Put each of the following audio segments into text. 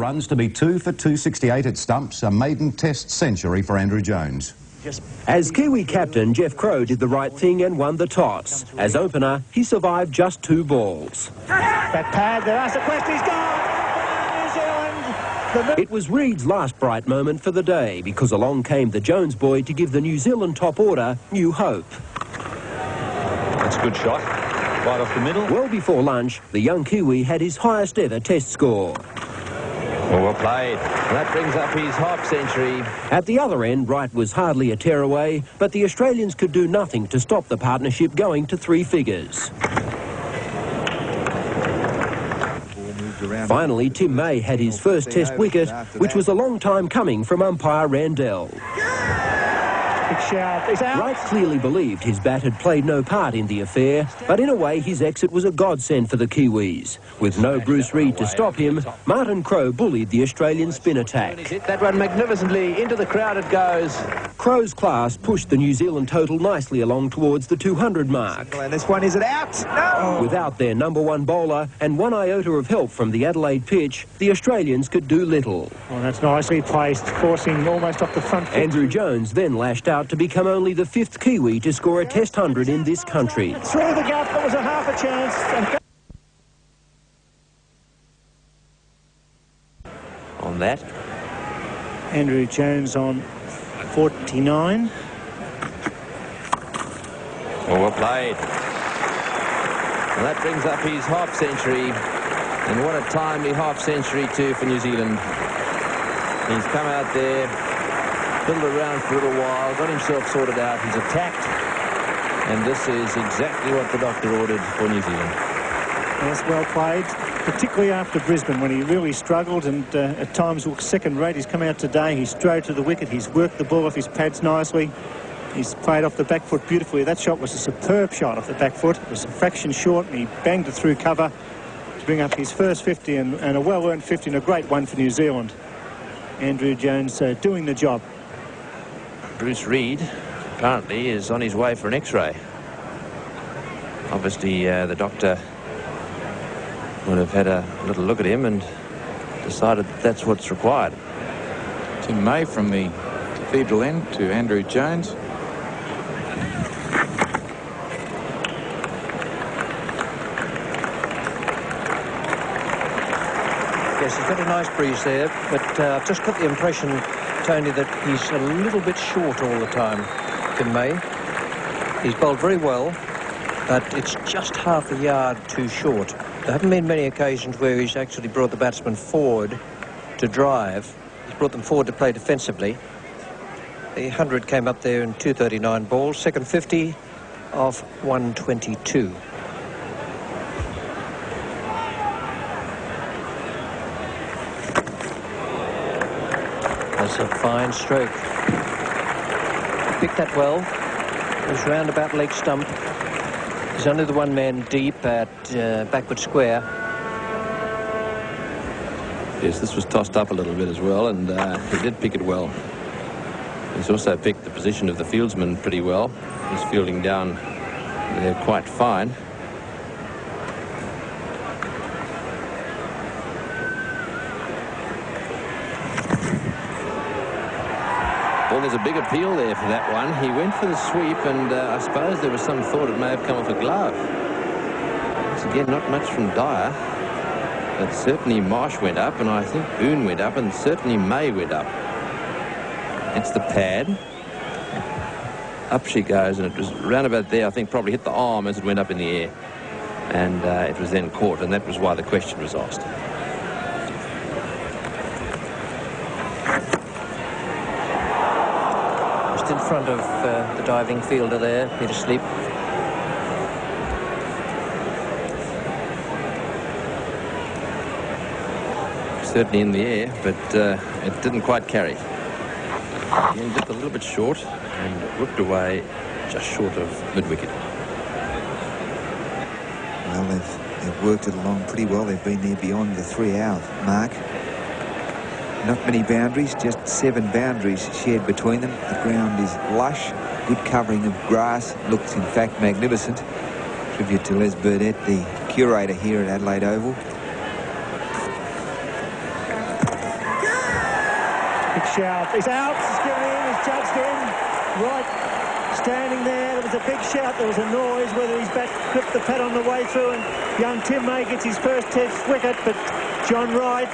runs to be 2 for 268 at stumps, a maiden Test century for Andrew Jones. As Kiwi captain, Jeff Crowe did the right thing and won the toss. As opener, he survived just 2 balls. Back pad, there are the quest, he's gone! New Zealand! It was Reed's last bright moment for the day, because along came the Jones boy to give the New Zealand top order new hope. That's a good shot, right off the middle. Well before lunch, the young Kiwi had his highest ever Test score. Well played. That brings up his half century. At the other end, Wright was hardly a tearaway, but the Australians could do nothing to stop the partnership going to 3 figures. Finally, Tim May had his first Test wicket, which was a long time coming from umpire Randell. Big shout, he's out. Wright clearly believed his bat had played no part in the affair, but in a way his exit was a godsend for the Kiwis. With no Bruce Reid to stop him, Martin Crowe bullied the Australian spin attack. Hit that one magnificently, into the crowd it goes. Crowe's class pushed the New Zealand total nicely along towards the 200 mark. And this one, is it out? No! Without their #1 bowler and one iota of help from the Adelaide pitch, the Australians could do little. Oh, that's nicely placed, forcing almost off the front foot. Andrew Jones then lashed out to become only the 5th Kiwi to score a Test 100 in this country. Through the gap, there was a half a chance. On that. Andrew Jones on 49. Well played. Well, that brings up his half century. And what a timely half century too for New Zealand. He's come out there, fiddled around for a little while, got himself sorted out, he's attacked, and this is exactly what the doctor ordered for New Zealand. Yes, well played, particularly after Brisbane when he really struggled and at times looked second rate. He's come out today, he strode to the wicket, he's worked the ball off his pads nicely, he's played off the back foot beautifully. That shot was a superb shot off the back foot. It was a fraction short and he banged it through cover to bring up his first 50 and a well-earned 50 and a great one for New Zealand. Andrew Jones doing the job. Bruce Reid apparently is on his way for an X-ray. Obviously the doctor would have had a little look at him and decided that's what's required. Tim May from the cathedral end to Andrew Jones. Yes, he's got a nice breeze there, but I've just got the impression, Tony, that he's a little bit short all the time, Tim May. He's bowled very well, but it's just half a yard too short. There haven't been many occasions where he's actually brought the batsman forward to drive. He's brought them forward to play defensively. The 100 came up there in 239 balls, second 50 off 122. That's a fine stroke. Picked that well. It was round about leg stump. He's only the one man deep at backward square. Yes, this was tossed up a little bit as well, and he did pick it well. He's also picked the position of the fieldsman pretty well. He's fielding down there quite fine. Well, there's a big appeal there for that one. He went for the sweep, and I suppose there was some thought it may have come off a glove. Once again, not much from Dyer, but certainly Marsh went up, and I think Boone went up, and certainly May went up. It's the pad. Up she goes, and it was round about there, I think probably hit the arm as it went up in the air. And it was then caught, and that was why the question was asked. Just in front of the diving fielder there, Peter Sleep. Certainly in the air, but it didn't quite carry. Again, just a little bit short and whipped away just short of mid-wicket. Well, they've worked it along pretty well. They've been there beyond the 3-hour mark. Not many boundaries, just 7 boundaries shared between them. The ground is lush, good covering of grass. Looks, in fact, magnificent. Tribute to Les Burdett, the curator here at Adelaide Oval. Big shout. He's out. He's given in. He's judged in. Right, standing there. There was a big shout. There was a noise. Whether his bat clipped the pad on the way through, and young Tim May gets his first Test wicket, but John Wright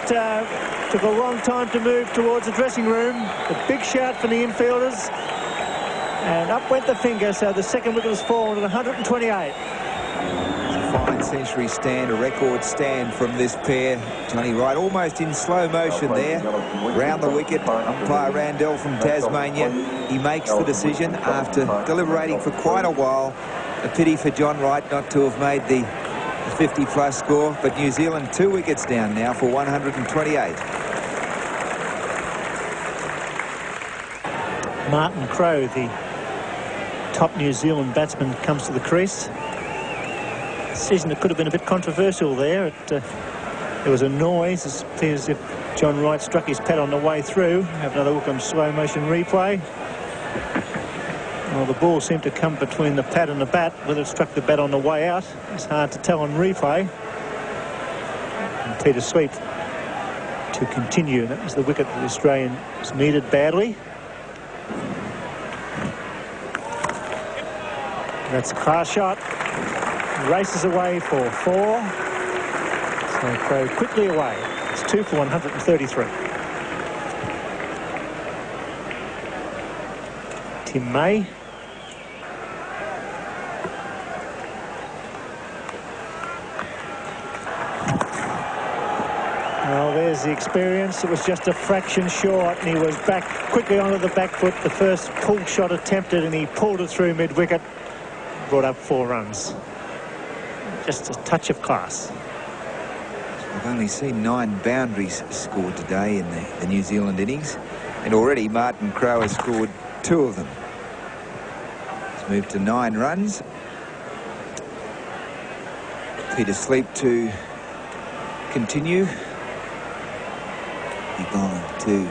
took a long time to move towards the dressing room. A big shout from the infielders, and up went the finger. So the second wicket was fallen at 128. Fine century stand, a record stand from this pair. Johnny Wright almost in slow motion there. Round the wicket, umpire Randell from Tasmania. He makes the decision after deliberating for quite a while. A pity for John Wright not to have made the 50-plus score, but New Zealand 2 wickets down now for 128. Martin Crowe, the top New Zealand batsman, comes to the crease. Decision that could have been a bit controversial there. There was a noise. It appears as if John Wright struck his pad on the way through. Have another look on slow motion replay. Well, the ball seemed to come between the pad and the bat. Whether it struck the bat on the way out, it's hard to tell on replay. And Peter Sweet to continue. That was the wicket that the Australians needed badly. That's a class shot. Races away for 4. So Crowe quickly away. It's 2 for 133. Tim May. Well, there's the experience. It was just a fraction short, and he was back quickly onto the back foot. The first pull shot attempted, and he pulled it through mid-wicket. Brought up 4 runs. Just a touch of class. We've only seen 9 boundaries scored today in the New Zealand innings, and already Martin Crowe has scored 2 of them. He's moved to 9 runs. Peter Sleep to continue. He bowling to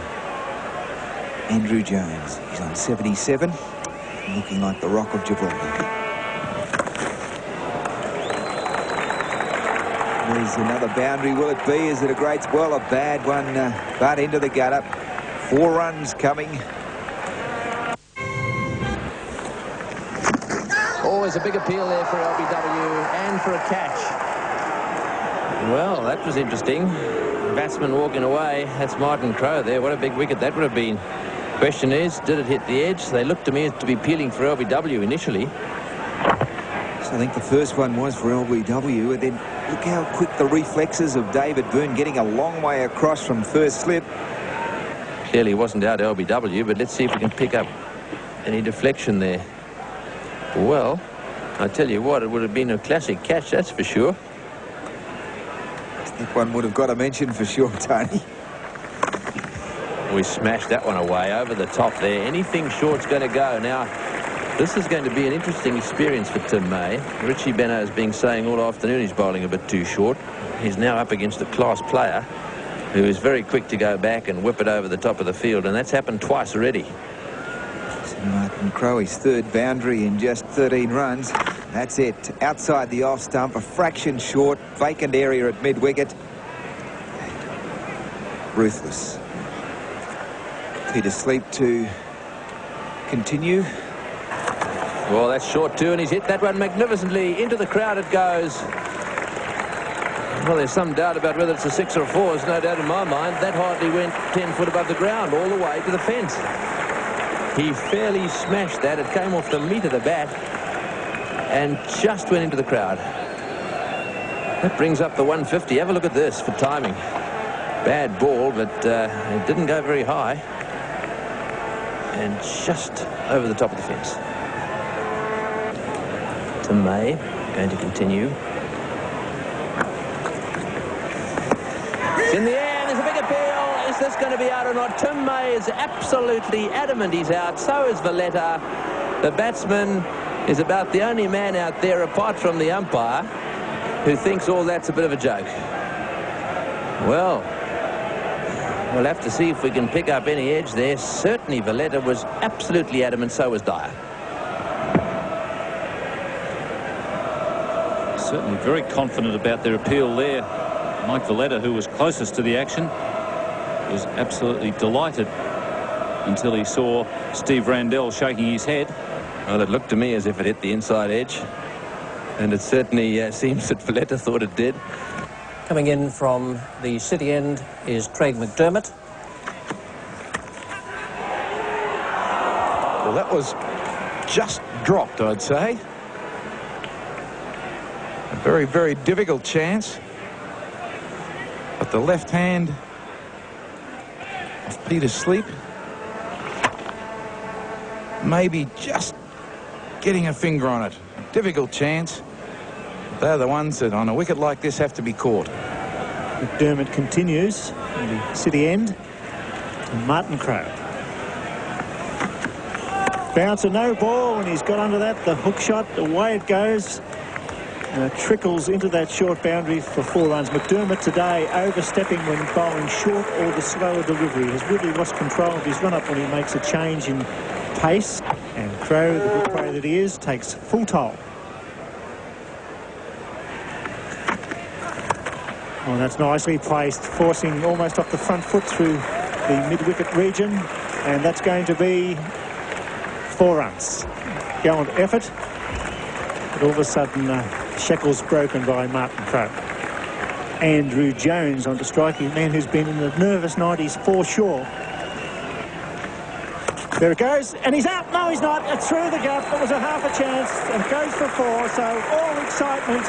Andrew Jones. He's on 77, looking like the Rock of Gibraltar. There's another boundary. Will it be? Is it a great... Well, a bad one, but into the gutter. 4 runs coming. Always a big appeal there for LBW and for a catch. Well, that was interesting. Batsman walking away. That's Martin Crowe there. What a big wicket that would have been. Question is, did it hit the edge? They looked to me to be peeling for LBW initially. So I think the first one was for LBW, and then look how quick the reflexes of David Byrne, getting a long way across from first slip. Clearly wasn't out LBW, but let's see if we can pick up any deflection there. Well, I tell you what, it would have been a classic catch, that's for sure. That one would have got a mention for sure, Tony. We smashed that one away over the top there. Anything short's going to go. Now, this is going to be an interesting experience for Tim May. Richie Benaud has been saying all afternoon he's bowling a bit too short. He's now up against a class player who is very quick to go back and whip it over the top of the field, and that's happened twice already. So Martin Crowe, his 3rd boundary in just 13 runs. That's it. Outside the off stump, a fraction short, vacant area at mid-wicket. Ruthless. Peter Sleep to continue. Well, that's short too, and he's hit that one magnificently. Into the crowd it goes. Well, there's some doubt about whether it's a 6 or a 4. There's no doubt in my mind. That hardly went 10 foot above the ground, all the way to the fence. He fairly smashed that. It came off the meat of the bat and just went into the crowd. That brings up the 150. Have a look at this for timing. Bad ball, but it didn't go very high. And just over the top of the fence. Tim May going to continue. It's in the air, and there's a big appeal. Is this going to be out or not? Tim May is absolutely adamant he's out. So is Valletta. The batsman is about the only man out there, apart from the umpire, who thinks all that's a bit of a joke. Well, we'll have to see if we can pick up any edge there. Certainly Valletta was absolutely adamant, so was Dyer. Certainly very confident about their appeal there. Mike Valletta, who was closest to the action, was absolutely delighted until he saw Steve Randell shaking his head. Well, it looked to me as if it hit the inside edge, and it certainly seems that Valletta thought it did. Coming in from the city end is Craig McDermott. Well, that was just dropped, I'd say. A very, very difficult chance. But the left hand of Peter Sleep, maybe just getting a finger on it. A difficult chance. They're the ones that on a wicket like this have to be caught. McDermott continues in the city end. And Martin Crowe. Bouncer, no ball, and he's got under that. The hook shot, away it goes. And it trickles into that short boundary for 4 runs. McDermott today overstepping when bowling short or the slower delivery. Has really lost control of his run-up when he makes a change in pace. And Crowe, the good player that he is, takes full toll. Well, that's nicely placed, forcing almost off the front foot through the mid-wicket region. And that's going to be 4 runs. Gallant effort. But all of a sudden, shackles broken by Martin Crowe. Andrew Jones on to strike, a man who's been in the nervous 90s for sure. There it goes, and he's out. No, he's not. It's through the gap. It was a half a chance, and goes for 4. So all excitement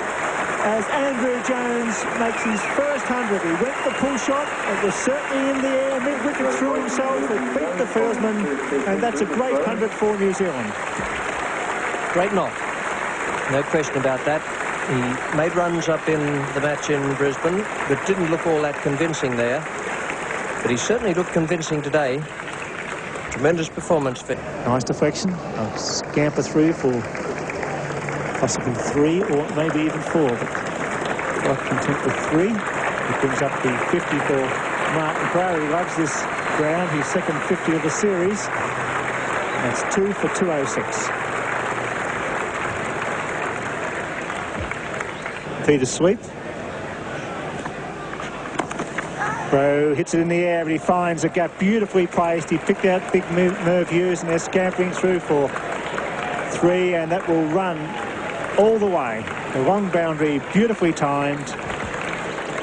as Andrew Jones makes his first 100. He went the pull shot. It was certainly in the air, mid-wicket through himself. It beat the fieldsman, and that's a great 100 for New Zealand. Great knock. No question about that. He made runs up in the match in Brisbane, but didn't look all that convincing there. But he certainly looked convincing today. Tremendous performance. Nice deflection. I'll scamper through for possibly 3 or maybe even 4. But quite content with 3. He brings up the 50 for Martin Crowe. He loves this ground. His second 50 of the series. That's 2 for 206. Peter Sleep. Crowe hits it in the air, but he finds a gap beautifully placed. He picked out big Merv Hughes, and they're scampering through for 3, and that will run all the way. A long boundary, beautifully timed,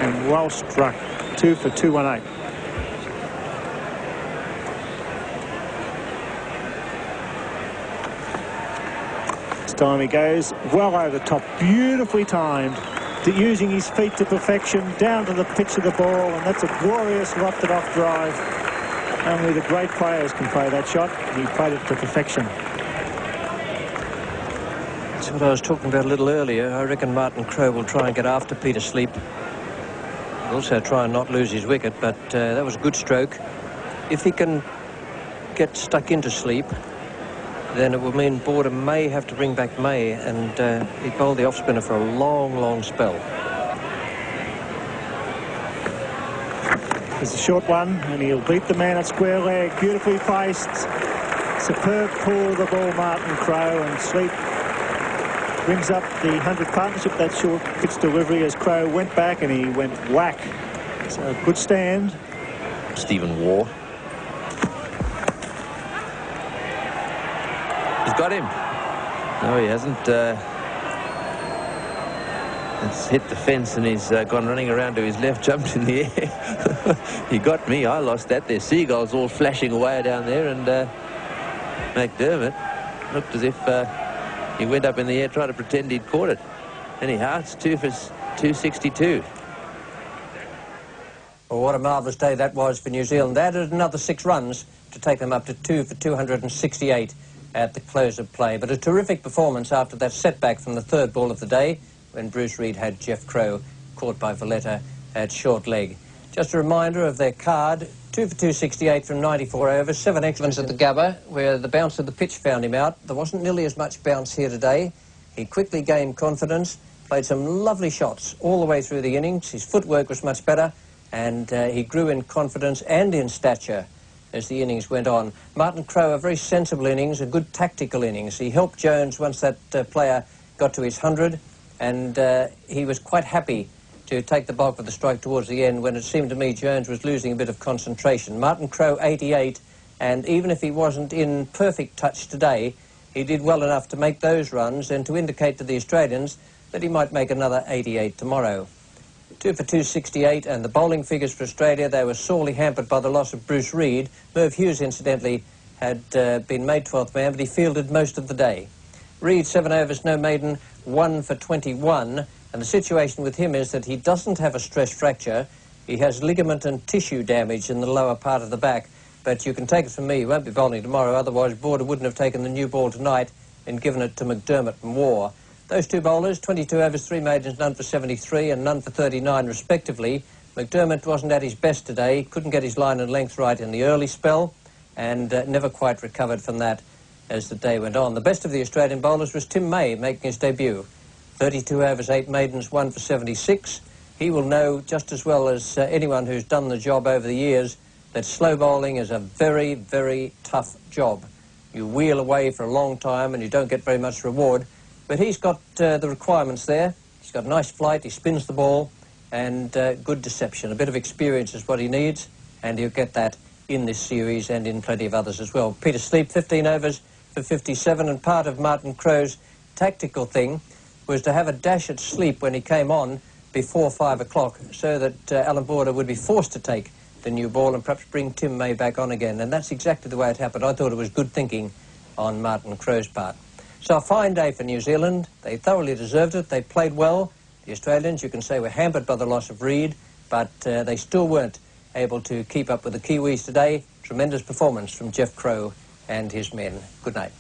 and well struck. 2 for 218. This time he goes well over the top, beautifully timed, using his feet to perfection, down to the pitch of the ball, and that's a glorious lofted off drive. Only the great players can play that shot. He played it to perfection. That's what I was talking about a little earlier. I reckon Martin Crowe will try and get after Peter Sleep. Also try and not lose his wicket, but that was a good stroke. If he can get stuck into Sleep, then it will mean Border may have to bring back May, and he bowled the off-spinner for a long, long spell. It's a short one, and he'll beat the man at square leg. Beautifully placed. Superb pull of the ball, Martin Crowe, and Sleep brings up the 100 partnership. That short pitch delivery as Crowe went back, and he went whack. So a good stand. Stephen Waugh. He's got him. No, he hasn't. It's hit the fence, and he's gone running around to his left, jumped in the air. He got me. I lost that. There's seagulls all flashing away down there, and McDermott looked as if he went up in the air, tried to pretend he'd caught it. Anyhow, it's 2 for 262. Well, what a marvellous day that was for New Zealand. They added another 6 runs to take them up to 2 for 268 at the close of play. But a terrific performance after that setback from the 3rd ball of the day, when Bruce Reid had Jeff Crowe caught by Valletta at short leg. Just a reminder of their card: 2 for 268 from 94 overs, 7 extras at the Gabba, where the bounce of the pitch found him out. There wasn't nearly as much bounce here today. He quickly gained confidence, played some lovely shots all the way through the innings. His footwork was much better, and he grew in confidence and in stature as the innings went on. Martin Crowe, a very sensible innings, a good tactical innings. He helped Jones once that player got to his 100, and he was quite happy to take the bulk of the strike towards the end when it seemed to me Jones was losing a bit of concentration. Martin Crowe 88, and even if he wasn't in perfect touch today, he did well enough to make those runs and to indicate to the Australians that he might make another 88 tomorrow. 2 for 268, and the bowling figures for Australia, they were sorely hampered by the loss of Bruce Reid. Merv Hughes, incidentally, had been made 12th man, but he fielded most of the day. Reid, 7 overs, no maiden, 1 for 21, and the situation with him is that he doesn't have a stress fracture. He has ligament and tissue damage in the lower part of the back, but you can take it from me, he won't be bowling tomorrow, otherwise Border wouldn't have taken the new ball tonight and given it to McDermott and Waugh. Those two bowlers, 22 overs, 3 maidens, none for 73 and none for 39 respectively. McDermott wasn't at his best today, couldn't get his line and length right in the early spell, and never quite recovered from that as the day went on. The best of the Australian bowlers was Tim May, making his debut. 32 overs, 8 maidens, 1 for 76. He will know just as well as anyone who's done the job over the years that slow bowling is a very, very tough job. You wheel away for a long time and you don't get very much reward, but he's got the requirements there. He's got a nice flight, he spins the ball, and good deception. A bit of experience is what he needs, and he'll get that in this series and in plenty of others as well. Peter Sleep, 15 overs for 57, and part of Martin Crowe's tactical thing was to have a dash at Sleep when he came on before 5 o'clock, so that Alan Border would be forced to take the new ball and perhaps bring Tim May back on again. And that's exactly the way it happened. I thought it was good thinking on Martin Crowe's part. So a fine day for New Zealand. They thoroughly deserved it. They played well. The Australians, you can say, were hampered by the loss of Reid, but they still weren't able to keep up with the Kiwis today. Tremendous performance from Jeff Crowe and his men. Good night.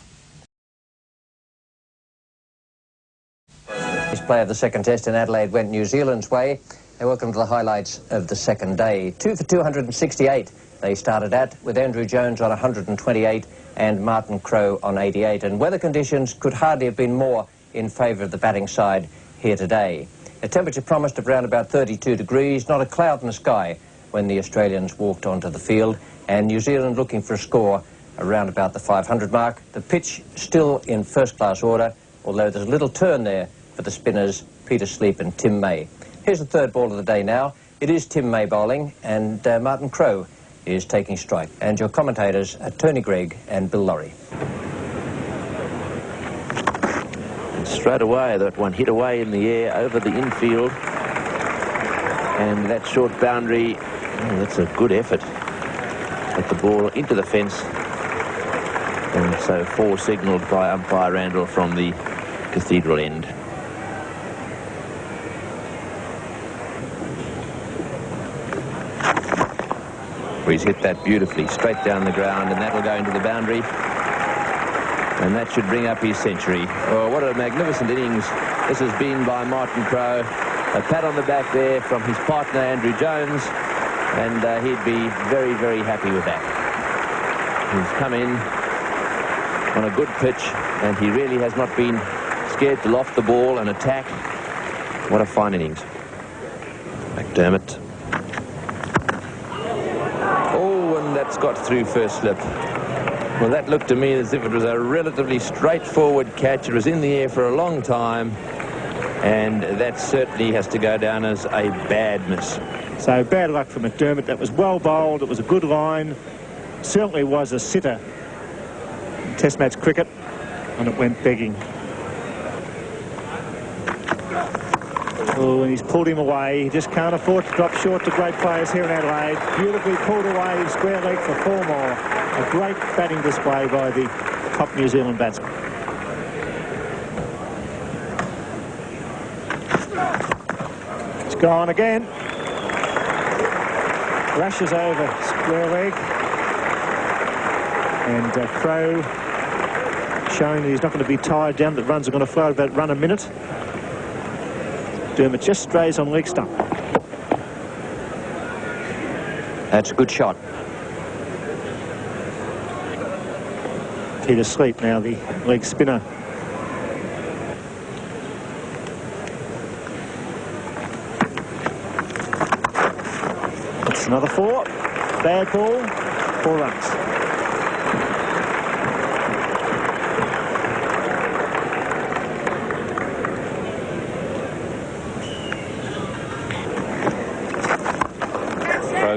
This play of the second test in Adelaide went New Zealand's way. Welcome to the highlights of the second day. 2 for 268 they started at, with Andrew Jones on 128 and Martin Crowe on 88. And weather conditions could hardly have been more in favour of the batting side here today. A temperature promised of around about 32 degrees, not a cloud in the sky when the Australians walked onto the field, and New Zealand looking for a score around about the 500 mark. The pitch still in first-class order, although there's a little turn there for the spinners, Peter Sleep and Tim May. Here's the third ball of the day now. It is Tim May bowling, and Martin Crowe is taking strike. And your commentators are Tony Greig and Bill Laurie. And straight away, that one hit away in the air over the infield. And that short boundary, that's a good effort. At the ball into the fence. And so 4 signalled by umpire Randall from the Cathedral end. He's hit that beautifully straight down the ground, and that'll go into the boundary, and that should bring up his century. Oh, what a magnificent innings this has been by Martin Crowe. A pat on the back there from his partner Andrew Jones, and he'd be very, very happy with that. He's come in on a good pitch, and he really has not been scared to loft the ball and attack. What a fine innings. McDermott. That's got through first slip. Well, that looked to me as if it was a relatively straightforward catch. It was in the air for a long time, and that certainly has to go down as a bad miss. So bad luck for McDermott. That was well bowled. It was a good line. Certainly was a sitter in Test match cricket, and it went begging. Oh, and he's pulled him away. He just can't afford to drop short to great players here in Adelaide. Beautifully pulled away, square leg for 4 more. A great batting display by the top New Zealand batsman. It's gone again. Rushes over, square leg. And Crowe showing that he's not going to be tied down, that runs are going to flow about run a minute. Dermott just strays on leg stump. That's a good shot. Peter Sleep now, the leg spinner. That's another 4. Bad ball, 4 runs.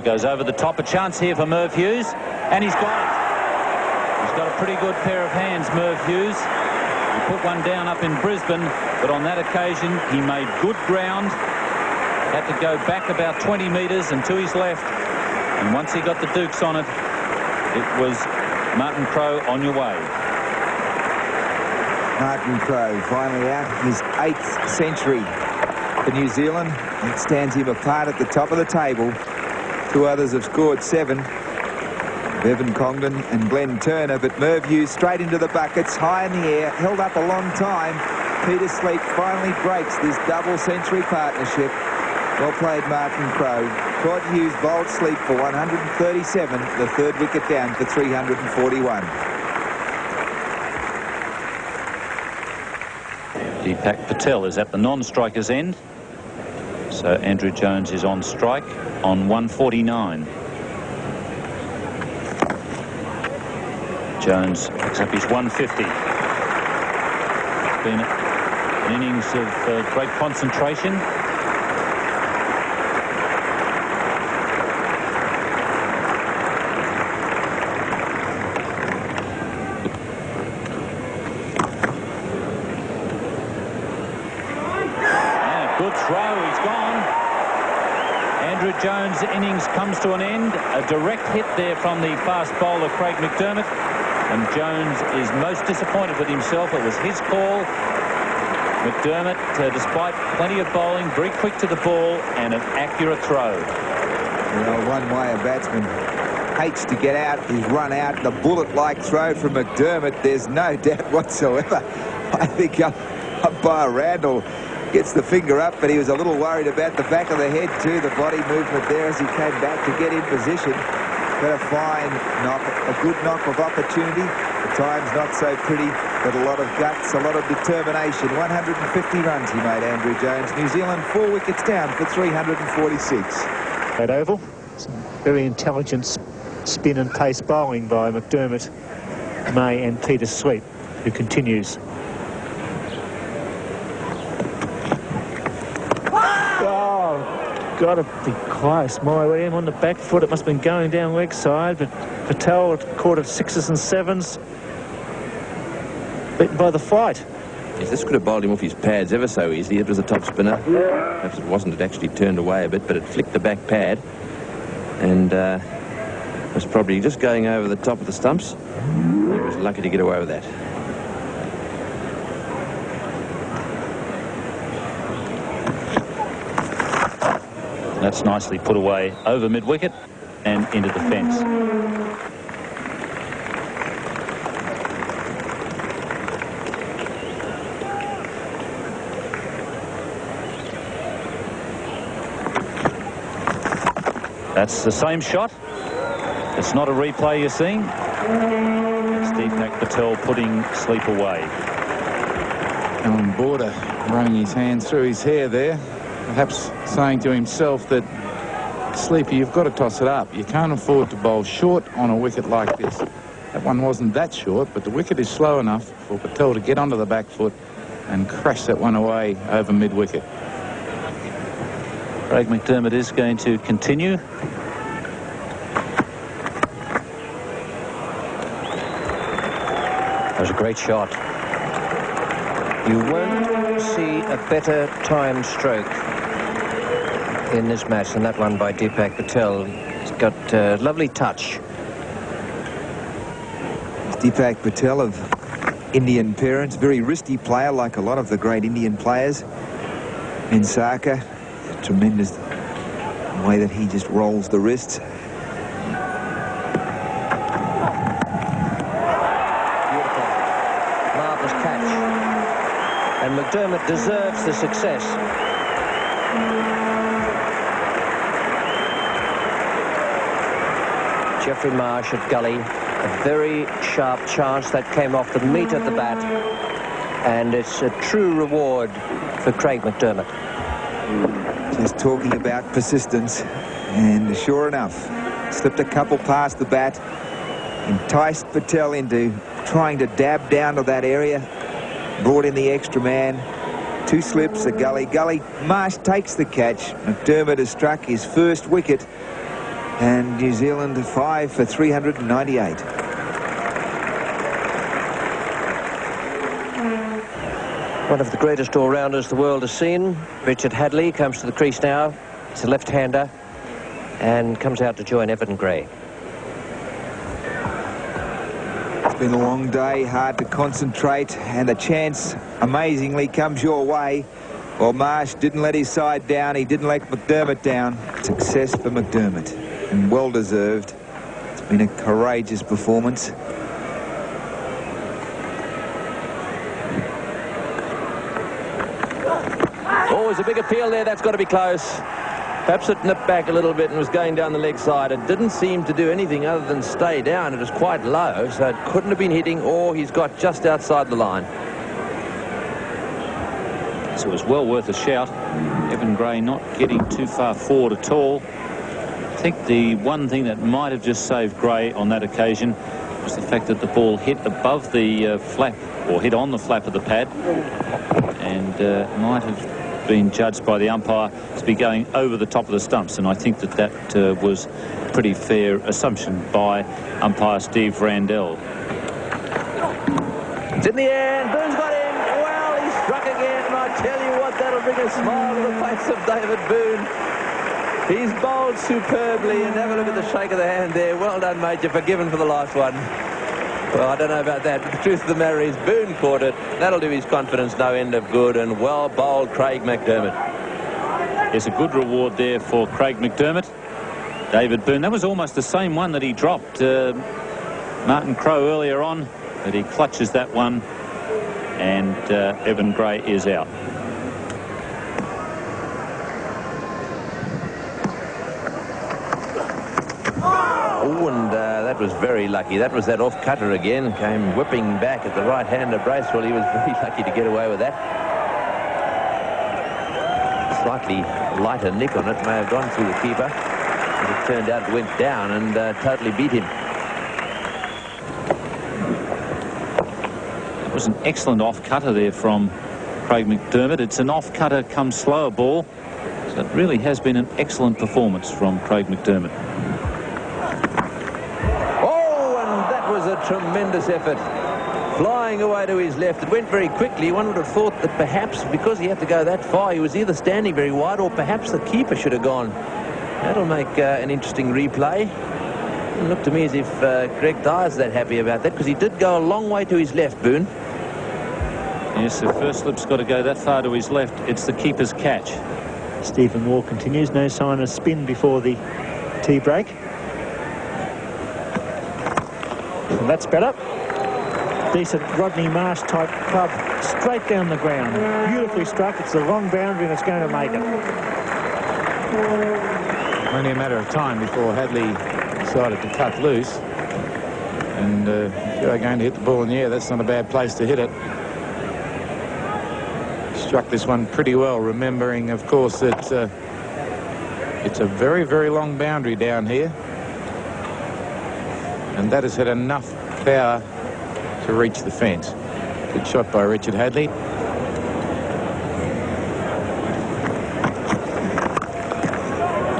Goes over the top. A chance here for Merv Hughes, and he's got it. He's got a pretty good pair of hands, Merv Hughes. He put one down up in Brisbane, but on that occasion he made good ground. Had to go back about 20 metres and to his left. And once he got the Dukes on it, it was Martin Crowe on your way. Martin Crowe finally out his 8th century for New Zealand. It stands him apart at the top of the table. 2 others have scored 7. Bevan Congdon and Glenn Turner, but Merv Hughes straight into the buckets, high in the air, held up a long time. Peter Sleep finally breaks this double-century partnership. Well played, Martin Crowe. Todd Hughes bowled Sleep for 137, the 3rd wicket down for 341. Deepak Patel is at the non-striker's end. So Andrew Jones is on strike on 149. Jones picks up his 150. It's been an innings of great concentration. Good throw, he's gone. Andrew Jones' innings comes to an end. A direct hit there from the fast bowler Craig McDermott. And Jones is most disappointed with himself. It was his call. McDermott, despite plenty of bowling, very quick to the ball and an accurate throw. Well, one way a batsman hates to get out is run out. The bullet-like throw from McDermott, there's no doubt whatsoever. I think umpire Randall gets the finger up, but he was a little worried about the back of the head too, the body movement there as he came back to get in position. But a fine knock, a good knock of opportunity. At times not so pretty, but a lot of guts, a lot of determination. 150 runs he made, Andrew Jones. New Zealand 4 wickets down for 346. At Oval, some very intelligent spin and pace bowling by McDermott, May and Peter Sleep, who continues. Got to be close. William on the back foot. It must have been going down leg side, but Patel caught at 6s and 7s. Beaten by the flight. Yes, this could have bowled him off his pads ever so easily. It was a top spinner. Perhaps it wasn't. It actually turned away a bit, but it flicked the back pad. And was probably just going over the top of the stumps. He was lucky to get away with that. That's nicely put away over mid-wicket and into the fence. That's the same shot. It's not a replay you're seeing. It's Deepak Patel putting Sleep away. Alan Border running his hand through his hair there. Perhaps saying to himself that, Sleepy, you've got to toss it up. You can't afford to bowl short on a wicket like this. That one wasn't that short, but the wicket is slow enough for Patel to get onto the back foot and crash that one away over mid-wicket. Craig McDermott is going to continue. That was a great shot. You won't see a better timed stroke in this match than that one by Deepak Patel. He's got a lovely touch. Deepak Patel of Indian parents, very wristy player like a lot of the great Indian players. Mensaka, tremendous way that he just rolls the wrists. Beautiful. Marvellous catch. And McDermott deserves the success. Geoffrey Marsh at Gully, a very sharp chance that came off the meat of the bat, and it's a true reward for Craig McDermott. Just talking about persistence, and sure enough, slipped a couple past the bat, enticed Patel into trying to dab down to that area, brought in the extra man, 2 slips, a Gully. Marsh takes the catch. McDermott has struck his first wicket, and New Zealand 5 for 398. One of the greatest all-rounders the world has seen. Richard Hadlee comes to the crease now. He's a left-hander and comes out to join Evan Gray. It's been a long day, hard to concentrate, and a chance amazingly comes your way. Well, Marsh didn't let his side down. He didn't let McDermott down. Success for McDermott, and well-deserved. It's been a courageous performance. Always a big appeal there. That's got to be close. Perhaps it nipped back a little bit and was going down the leg side. It didn't seem to do anything other than stay down. It was quite low, so it couldn't have been hitting, or he's got just outside the line. So it was well worth a shout. Evan Gray not getting too far forward at all. I think the one thing that might have just saved Gray on that occasion was the fact that the ball hit above the flap, or hit on the flap of the pad, and might have been judged by the umpire to be going over the top of the stumps, and I think that that was a pretty fair assumption by umpire Steve Randell. It's in the air, and Boone's got him. Well, he struck again, and I tell you what, that'll bring a smile to the face of David Boone. He's bowled superbly, and have a look at the shake of the hand there. Well done, mate. You're forgiven for the last one. Well, I don't know about that, but the truth of the matter is Boone caught it. That'll do his confidence no end of good, and well bowled Craig McDermott. There's a good reward there for Craig McDermott. David Boone, that was almost the same one that he dropped Martin Crowe earlier on, but he clutches that one, and Evan Gray is out. Oh, and that was very lucky. That was that off-cutter again. Came whipping back at the right-hander Bracewell. He was very lucky to get away with that. Slightly lighter nick on it. May have gone through the keeper. As it turned out, it went down and totally beat him. It was an excellent off-cutter there from Craig McDermott. It's an off-cutter come slower ball. So it really has been an excellent performance from Craig McDermott. A tremendous effort, flying away to his left. It went very quickly. One would have thought that perhaps because he had to go that far, he was either standing very wide or perhaps the keeper should have gone. That'll make an interesting replay. It looked to me as if Greg Dyer's that happy about that, because he did go a long way to his left, Boone. Yes, the first slip's got to go that far to his left. It's the keeper's catch. Stephen Moore continues. No sign of spin before the tea break. And that's better. Decent Rodney Marsh type club, straight down the ground. Beautifully struck. It's the long boundary and it's going to make it. Only a matter of time before Hadlee decided to cut loose. And if you're going to hit the ball in the air, that's not a bad place to hit it. Struck this one pretty well, remembering, of course, that it's a very, very long boundary down here. And that has had enough power to reach the fence. Good shot by Richard Hadlee.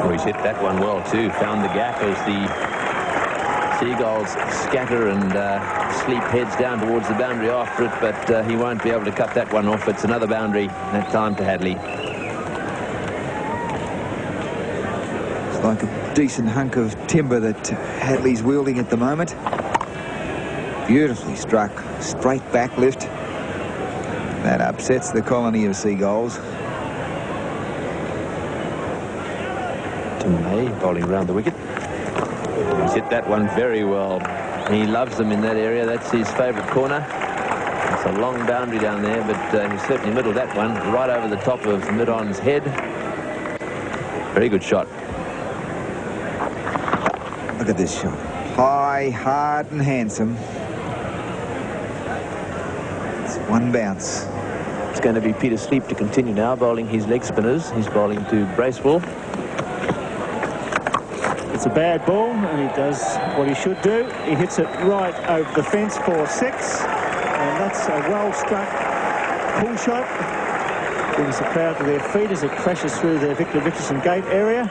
Oh, he's hit that one well too. Found the gap as the Seagulls scatter and sleep heads down towards the boundary after it, but he won't be able to cut that one off. It's another boundary, that time to Hadlee. It's like a decent hunk of timber that Hadley's wielding at the moment. Beautifully struck, straight back lift. That upsets the colony of Seagulls. Tim May bowling around the wicket. He's hit that one very well. He loves them in that area. That's his favourite corner. It's a long boundary down there, but he certainly middled that one right over the top of Mid-on's head. Very good shot. Look at this shot. High, hard and handsome. It's one bounce. It's going to be Peter Sleep to continue now, bowling his leg spinners. He's bowling to Bracewell. It's a bad ball, and he does what he should do. He hits it right over the fence for 6, and that's a well-struck pull shot. Brings the crowd to their feet as it crashes through the Victor Richardson gate area.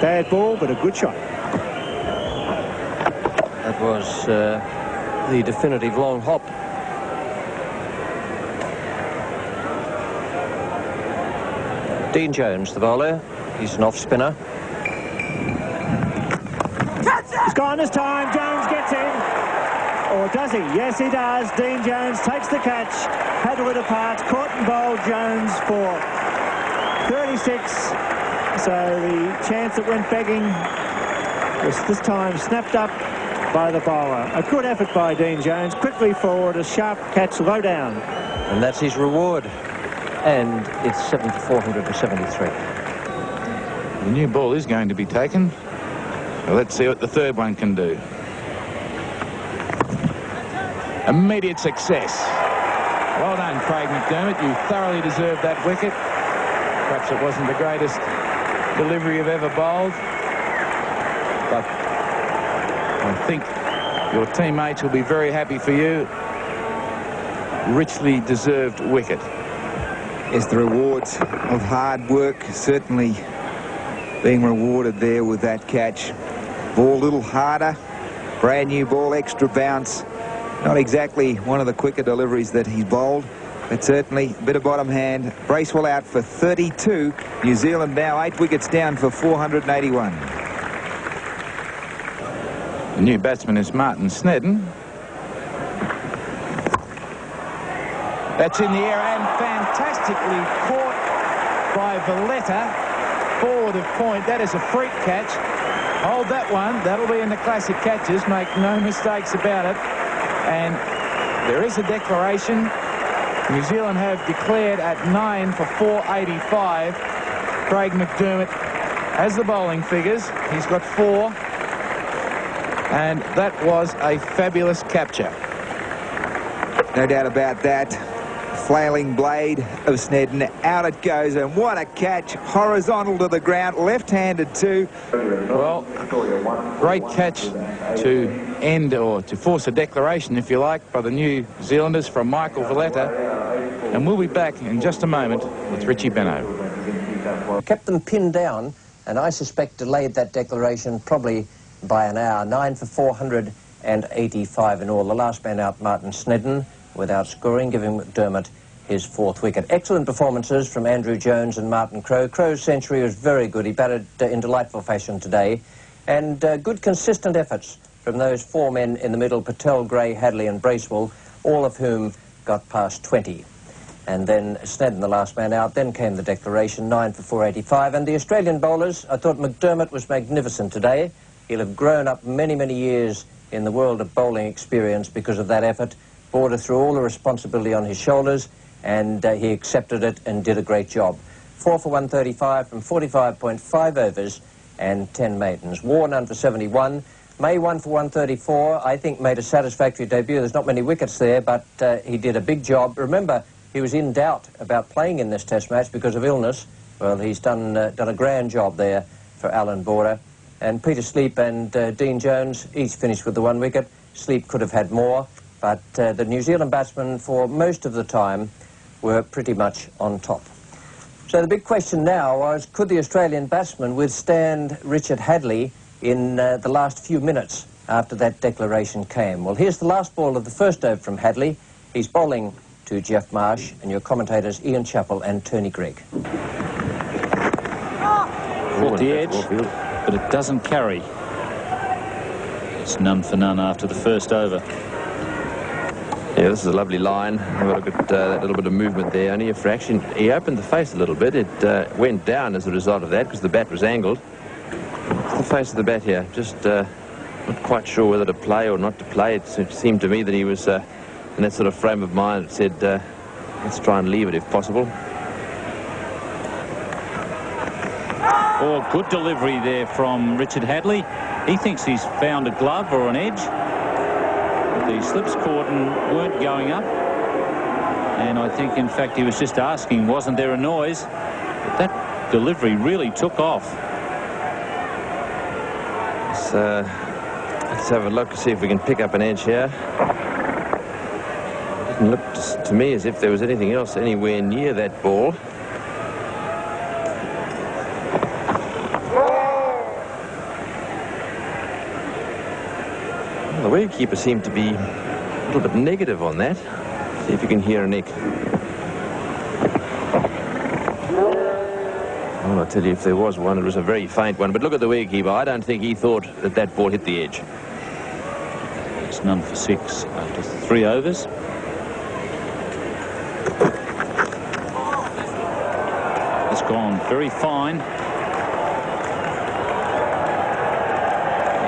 Bad ball, but a good shot. That was the definitive long hop. Dean Jones, the bowler. He's an off-spinner. He's gone this time. Jones gets in. Or does he? Yes, he does. Dean Jones takes the catch. Hadley departs. Caught and bowled Jones for 36. So the chance that went begging was this time snapped up by the bowler. A good effort by Dean Jones. Quickly forward, a sharp catch low down. And that's his reward. And it's 7 for 473. The new ball is going to be taken. Well, let's see what the third one can do. Immediate success. Well done, Craig McDermott. You thoroughly deserved that wicket. Perhaps it wasn't the greatest delivery you've ever bowled, but I think your teammates will be very happy for you. Richly deserved wicket. Yes, the rewards of hard work certainly being rewarded there with that catch. Ball a little harder, brand new ball, extra bounce. Not exactly one of the quicker deliveries that he bowled, but certainly a bit of bottom hand. Bracewell out for 32. New Zealand now 8 wickets down for 481. The new batsman is Martin Snedden. That's in the air and fantastically caught by Valletta. Forward of point. That is a freak catch. Hold that one. That'll be in the classic catches. Make no mistakes about it. And there is a declaration. New Zealand have declared at 9 for 485. Craig McDermott has the bowling figures. He's got 4. And that was a fabulous capture. No doubt about that. Flailing blade of Snedden. Out it goes, and what a catch. Horizontal to the ground, left-handed too. Well, great catch to end, or to force a declaration, if you like, by the New Zealanders from Michael Valletta. And we'll be back in just a moment with Richie Benaud. Kept them pinned down, and I suspect delayed that declaration probably by an hour. 9 for 485 in all. The last man out, Martin Snedden, without scoring, giving McDermott his 4th wicket. Excellent performances from Andrew Jones and Martin Crowe. Crowe's century was very good. He batted in delightful fashion today. And good consistent efforts from those 4 men in the middle, Patel, Gray, Hadley and Bracewell, all of whom got past 20. And then Snedden, the last man out. Then came the declaration, 9 for 485. And the Australian bowlers, I thought McDermott was magnificent today. He'll have grown up many, many years in the world of bowling experience because of that effort. Border threw all the responsibility on his shoulders, and he accepted it and did a great job. 4 for 135 from 45.5 overs and 10 maidens. Warner for 71. May 1 for 134, I think made a satisfactory debut. There's not many wickets there, but he did a big job. Remember, he was in doubt about playing in this test match because of illness. Well, he's done a grand job there for Alan Border. And Peter Sleep and Dean Jones each finished with the 1 wicket. Sleep could have had more, but the New Zealand batsmen for most of the time were pretty much on top. So the big question now was, could the Australian batsmen withstand Richard Hadley in the last few minutes after that declaration came? Well, here's the last ball of the first over from Hadley. He's bowling to Geoff Marsh, and your commentators Ian Chappell and Tony Greig. Caught the edge, but it doesn't carry. It's none for none after the first over. Yeah, this is a lovely line. Look at that little bit of movement there. Only a fraction. He opened the face a little bit. It went down as a result of that because the bat was angled. It's the face of the bat here. Just not quite sure whether to play or not to play. It seemed to me that he was in that sort of frame of mind that said, let's try and leave it if possible. Oh, good delivery there from Richard Hadley. He thinks he's found a glove or an edge. The slips caught and weren't going up, and I think in fact he was just asking, wasn't there a noise? But that delivery really took off. Let's have a look, see if we can pick up an edge here. It didn't look to me as if there was anything else anywhere near that ball. The wicketkeeper seemed to be a little bit negative on that. See if you can hear a nick. Well, I tell you, if there was one, it was a very faint one. But look at the wicketkeeper. I don't think he thought that that ball hit the edge. It's none for 6 after 3 overs. It's gone very fine.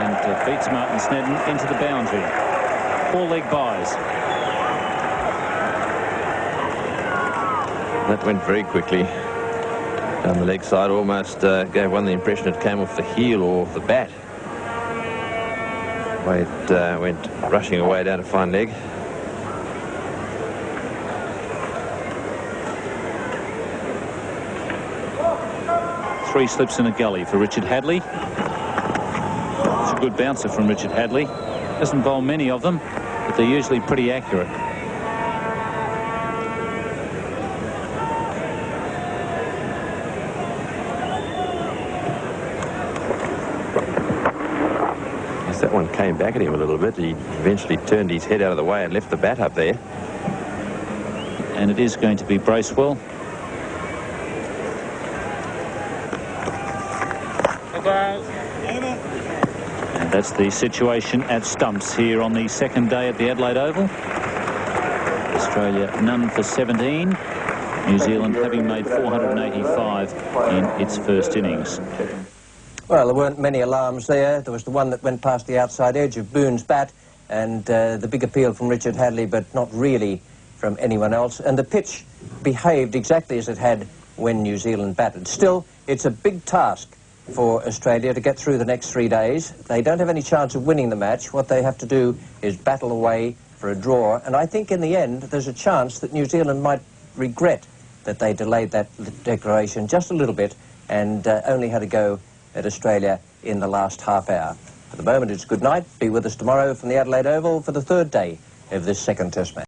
And beats Martin Snedden into the boundary. 4-leg buys. That went very quickly. Down the leg side, almost gave one the impression it came off the heel or the bat. The way it went rushing away down to fine leg. Three slips in a gully for Richard Hadlee. It's a good bouncer from Richard Hadlee. Doesn't bowl many of them, but they're usually pretty accurate. That one came back at him a little bit. He eventually turned his head out of the way and left the bat up there. And it is going to be Bracewell. And that's the situation at stumps here on the second day at the Adelaide Oval. Australia none for 17. New Zealand having made 485 in its first innings. Well, there weren't many alarms there. There was the one that went past the outside edge of Boone's bat, and the big appeal from Richard Hadlee, but not really from anyone else. And the pitch behaved exactly as it had when New Zealand batted. Still, it's a big task for Australia to get through the next 3 days. They don't have any chance of winning the match. What they have to do is battle away for a draw. And I think in the end, there's a chance that New Zealand might regret that they delayed that declaration just a little bit and only had to go at Australia in the last half hour. For the moment, it's good night. Be with us tomorrow from the Adelaide Oval for the third day of this second Test match.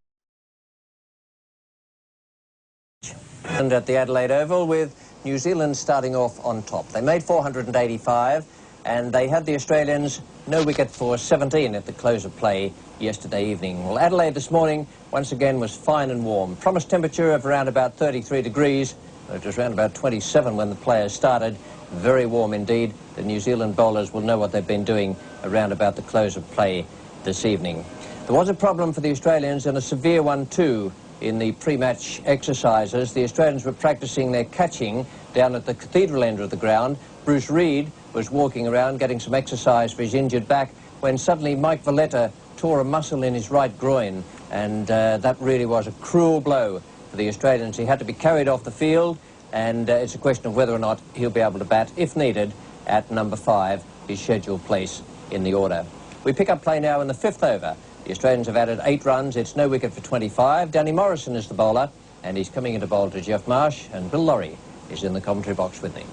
And at the Adelaide Oval with New Zealand starting off on top. They made 485 and they had the Australians no wicket for 17 at the close of play yesterday evening. Well, Adelaide this morning once again was fine and warm. Promised temperature of around about 33 degrees. It was around about 27 when the players started. Very warm indeed. The New Zealand bowlers will know what they've been doing around about the close of play this evening. There was a problem for the Australians, and a severe one too, in the pre-match exercises. The Australians were practicing their catching down at the Cathedral end of the ground. Bruce Reid was walking around getting some exercise for his injured back when suddenly Mike Valletta tore a muscle in his right groin, and that really was a cruel blow for the Australians. He had to be carried off the field, and it's a question of whether or not he'll be able to bat, if needed, at number 5, his scheduled place in the order. We pick up play now in the 5th over. The Australians have added 8 runs. It's no wicket for 25. Danny Morrison is the bowler, and he's coming into bowl to Geoff Marsh, and Bill Laurie is in the commentary box with me.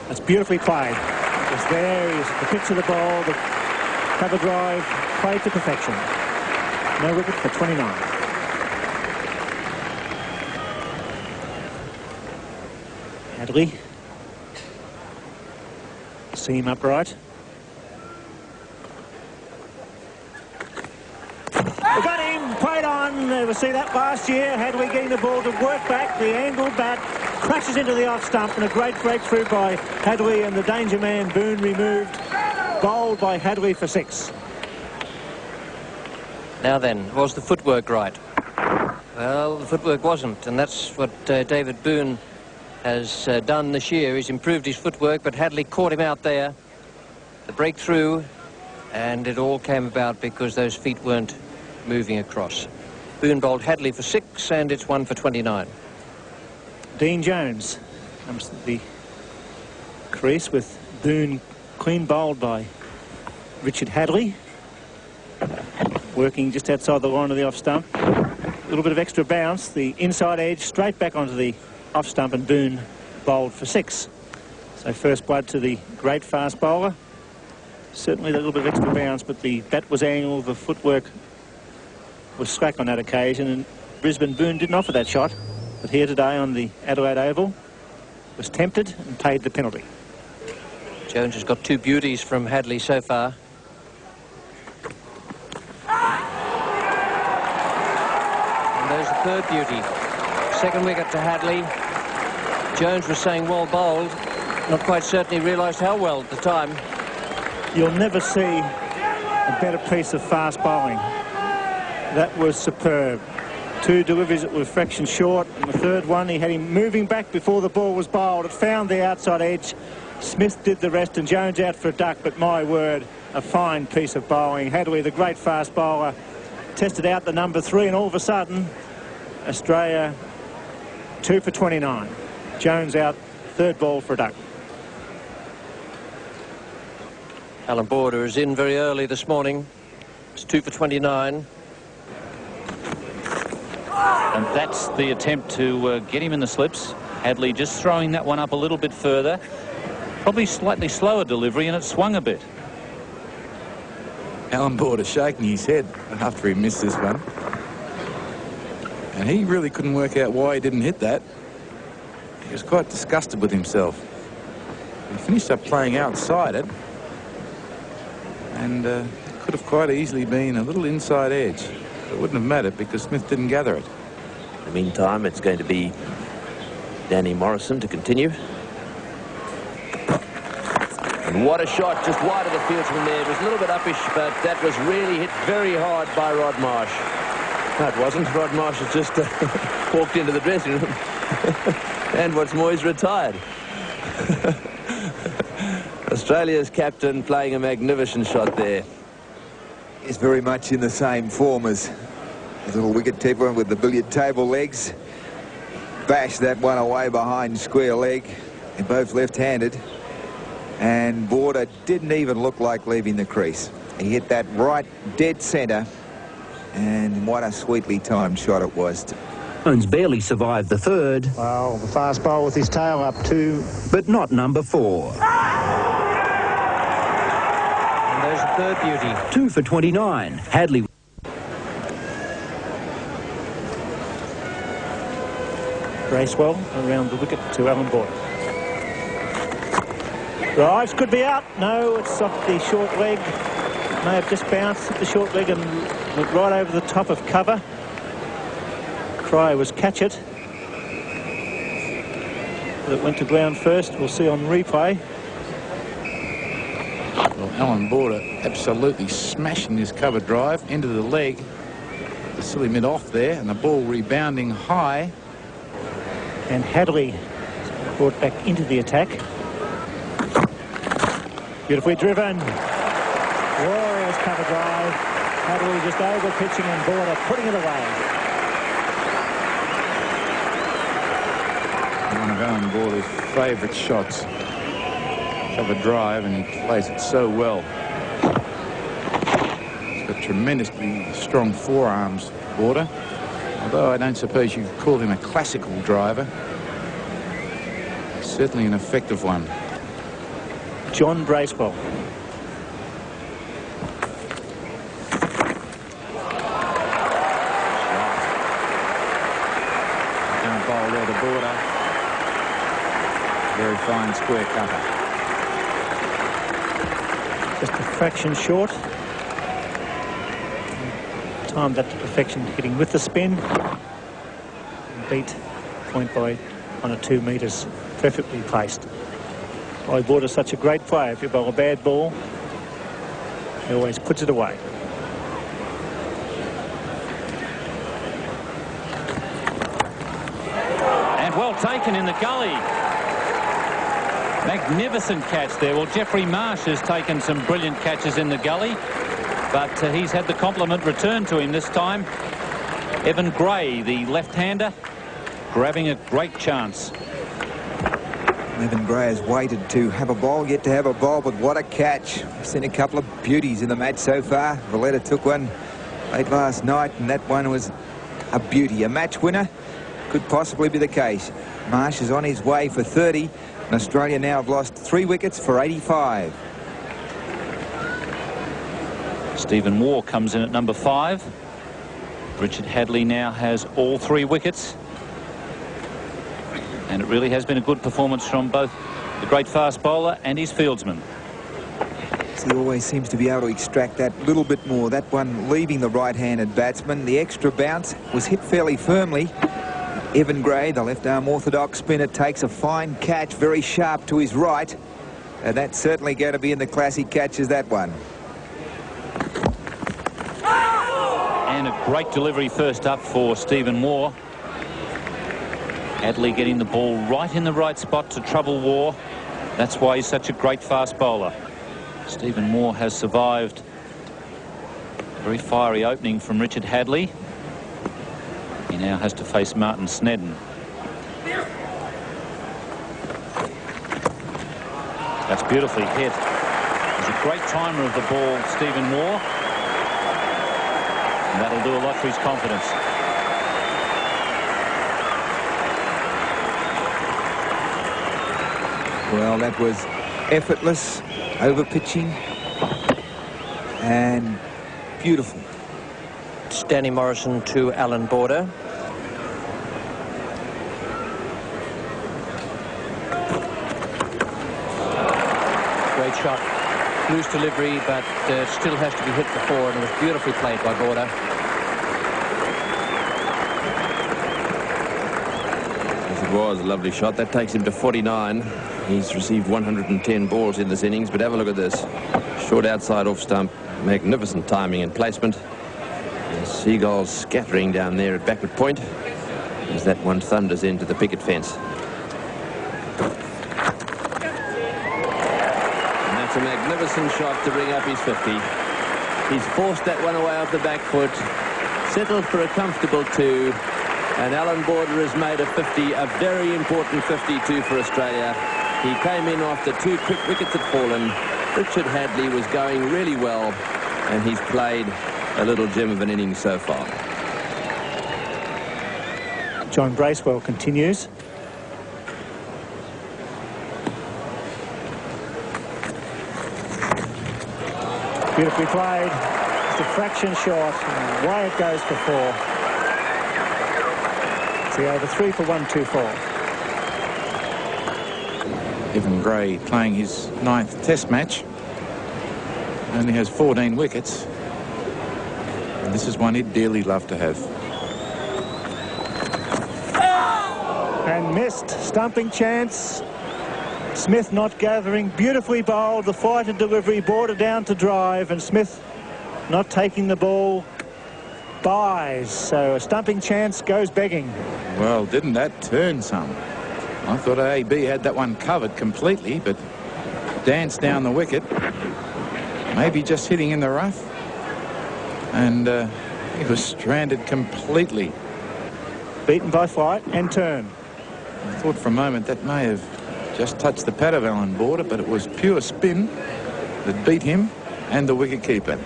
That's beautifully played. It was there, he's at the pitch of the ball, the cover drive, played to perfection. No wicket for 29. Hadlee. See him upright. We got him, played on. We see that last year. Hadlee getting the ball to work back. The angled bat crashes into the off stump, and a great breakthrough by Hadlee, and the danger man Boone removed. Bowled by Hadlee for 6. Now then, was the footwork right? Well, the footwork wasn't, and that's what David Boone has done this year. He's improved his footwork, but Hadlee caught him out there. The breakthrough, and it all came about because those feet weren't moving across. Boone bowled Hadlee for 6, and it's 1 for 29. Dean Jones comes to the crease with Boone clean bowled by Richard Hadlee. Working just outside the line of the off stump. A little bit of extra bounce, the inside edge straight back onto the off stump, and Boone bowled for 6. So first blood to the great fast bowler. Certainly a little bit of extra bounce, but the bat was angled, the footwork was slack on that occasion, and Brisbane Boone didn't offer that shot. But here today on the Adelaide Oval was tempted and paid the penalty. Jones has got 2 beauties from Hadlee so far. And there's the third beauty. Second wicket to Hadley. Jones was saying well bowled. Not quite certain he realised how well at the time. You'll never see a better piece of fast bowling. That was superb. 2 deliveries that were fraction short, and the third one he had him moving back before the ball was bowled. It found the outside edge. Smith did the rest and Jones out for a duck, but my word, a fine piece of bowling. Hadley, the great fast bowler, tested out the number 3, and all of a sudden Australia 2 for 29. Jones out, third ball for a duck. Alan Border is in very early this morning. It's 2 for 29. And that's the attempt to get him in the slips. Hadley just throwing that one up a little bit further. Probably slightly slower delivery, and it swung a bit. Alan Border shaking his head after he missed this one. And he really couldn't work out why he didn't hit that. He was quite disgusted with himself. He finished up playing outside it. And it could have quite easily been a little inside edge. It wouldn't have mattered because Smith didn't gather it. In the meantime, it's going to be Danny Morrison to continue. And what a shot, just wide of the fieldsman there. It was a little bit uppish, but that was really hit very hard by Rod Marsh. No, it wasn't. Rod Marsh has just walked into the dressing room. And what's more, he's retired. Australia's captain playing a magnificent shot there. He's very much in the same form as his little wicket keeper with the billiard table legs. Bashed that one away behind square leg. They're both left-handed. And Border didn't even look like leaving the crease. He hit that right dead centre. And what a sweetly timed shot it was. Jones barely survived the third. Well, the fast bowl with his tail up 2. But not number 4. And there's a third beauty. 2 for 29. Hadley. Bracewell around the wicket to Alan Border. Drives could be out. No, it's off the short leg. It may have just bounced at the short leg and went right over the top of cover. Try was catch it. But it went to ground first. We'll see on replay. Well, Alan Border absolutely smashing this cover drive into the leg. The silly mid off there, and the ball rebounding high. And Hadley brought back into the attack. Beautifully driven. Glorious cover drive. Hadley just over pitching and Border putting it away. One of Alan Border's favourite shots. Cover drive, and he plays it so well. He's got tremendously strong forearms, Border. Although I don't suppose you'd call him a classical driver. Certainly an effective one. John Bracewell. Can't bowl there to Border. Very fine square cover. Just a fraction short. Timed that to perfection, hitting with the spin. Beat point by 1 or 2 metres. Perfectly placed. Lloyd Border's such a great player. If you bowl a bad ball, he always puts it away. And well taken in the gully. Magnificent catch there. Well, Jeffrey Marsh has taken some brilliant catches in the gully, but he's had the compliment returned to him this time. Evan Gray, the left-hander, grabbing a great chance. Evan Gray has waited to have a bowl, yet to have a bowl, but what a catch. We've seen a couple of beauties in the match so far. Valletta took one late last night, and that one was a beauty. A match winner could possibly be the case. Marsh is on his way for 30, and Australia now have lost 3 wickets for 85. Stephen Waugh comes in at number 5. Richard Hadley now has all 3 wickets. And it really has been a good performance from both the great fast bowler and his fieldsman. He always seems to be able to extract that little bit more. That one leaving the right-handed batsman. The extra bounce was hit fairly firmly. Evan Gray, the left-arm orthodox spinner, takes a fine catch, very sharp to his right. And that's certainly going to be in the classic catches, that one. And a great delivery first up for Stephen Waugh. Hadley getting the ball right in the right spot to trouble Waugh. That's why he's such a great fast bowler. Stephen Waugh has survived a very fiery opening from Richard Hadley. He now has to face Martin Snedden. That's beautifully hit. He's a great timer of the ball, Stephen Waugh. And that'll do a lot for his confidence. Well, that was effortless, over-pitching, and beautiful. It's Danny Morrison to Alan Border. Great shot. Loose delivery, but still has to be hit before, and it was beautifully played by Border. Yes, it was a lovely shot. That takes him to 49. He's received 110 balls in this innings, but have a look at this. Short outside off stump, magnificent timing and placement. The Seagulls scattering down there at backward point as that one thunders into the picket fence. And that's a magnificent shot to bring up his 50. He's forced that one away off the back foot, settled for a comfortable 2, and Alan Border has made a 50, a very important 52 for Australia. He came in after 2 quick wickets had fallen. Richard Hadley was going really well, and he's played a little gem of an innings so far. John Bracewell continues. Beautifully played. It's a fraction shot, and away it goes for 4. See, over 3 for 124. Evan Gray playing his 9th Test match. Only has 14 wickets. And this is one he'd dearly love to have. And missed. Stumping chance. Smith not gathering. Beautifully bowled. The fight and delivery. Border down to drive. And Smith not taking the ball. Buys. So a stumping chance goes begging. Well, didn't that turn some? I thought AB had that one covered completely, but danced down the wicket. Maybe just hitting in the rough. And he was stranded completely. Beaten by flight and turn. I thought for a moment that may have just touched the pad of Alan Border, but it was pure spin that beat him and the wicketkeeper.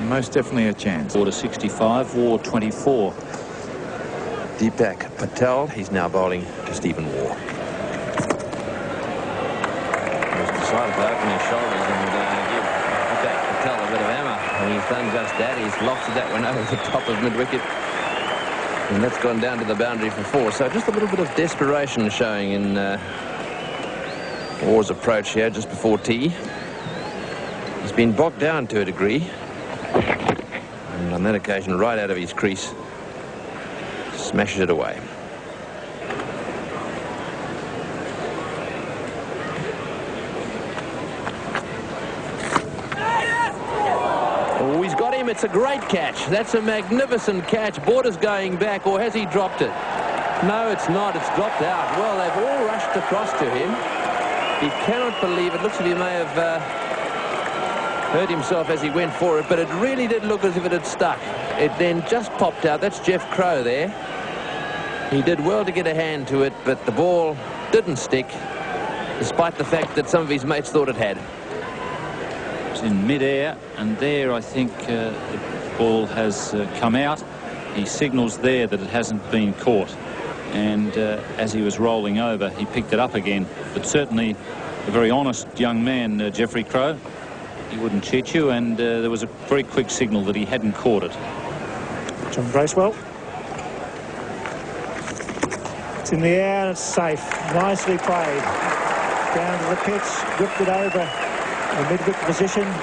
Most definitely a chance. Border 65, Waugh 24. Deepak Patel, he's now bowling to Stephen Waugh. He's decided to open his shoulders and give Deepak Patel a bit of hammer. And he's done just that. He's lofted that one over the top of mid-wicket. And that's gone down to the boundary for 4. So just a little bit of desperation showing in Waugh's approach here just before tea. He's been bogged down to a degree. And on that occasion, right out of his crease, smashes it away. Oh, he's got him. It's a great catch. That's a magnificent catch. Border's going back, or has he dropped it? No, it's not. It's dropped out. Well, they've all rushed across to him. He cannot believe it. Looks as if he may have hurt himself as he went for it, but it really did look as if it had stuck. It then just popped out. That's Jeff Crow there. He did well to get a hand to it, but the ball didn't stick, despite the fact that some of his mates thought it had. It's in mid-air, and there I think the ball has come out. He signals there that it hasn't been caught, and as he was rolling over, he picked it up again. But certainly a very honest young man, Jeffrey Crow. He wouldn't cheat you, and there was a very quick signal that he hadn't caught it. John Bracewell. It's in the air and it's safe. Nicely played. Down to the pitch, whipped it over the mid-wicket position. And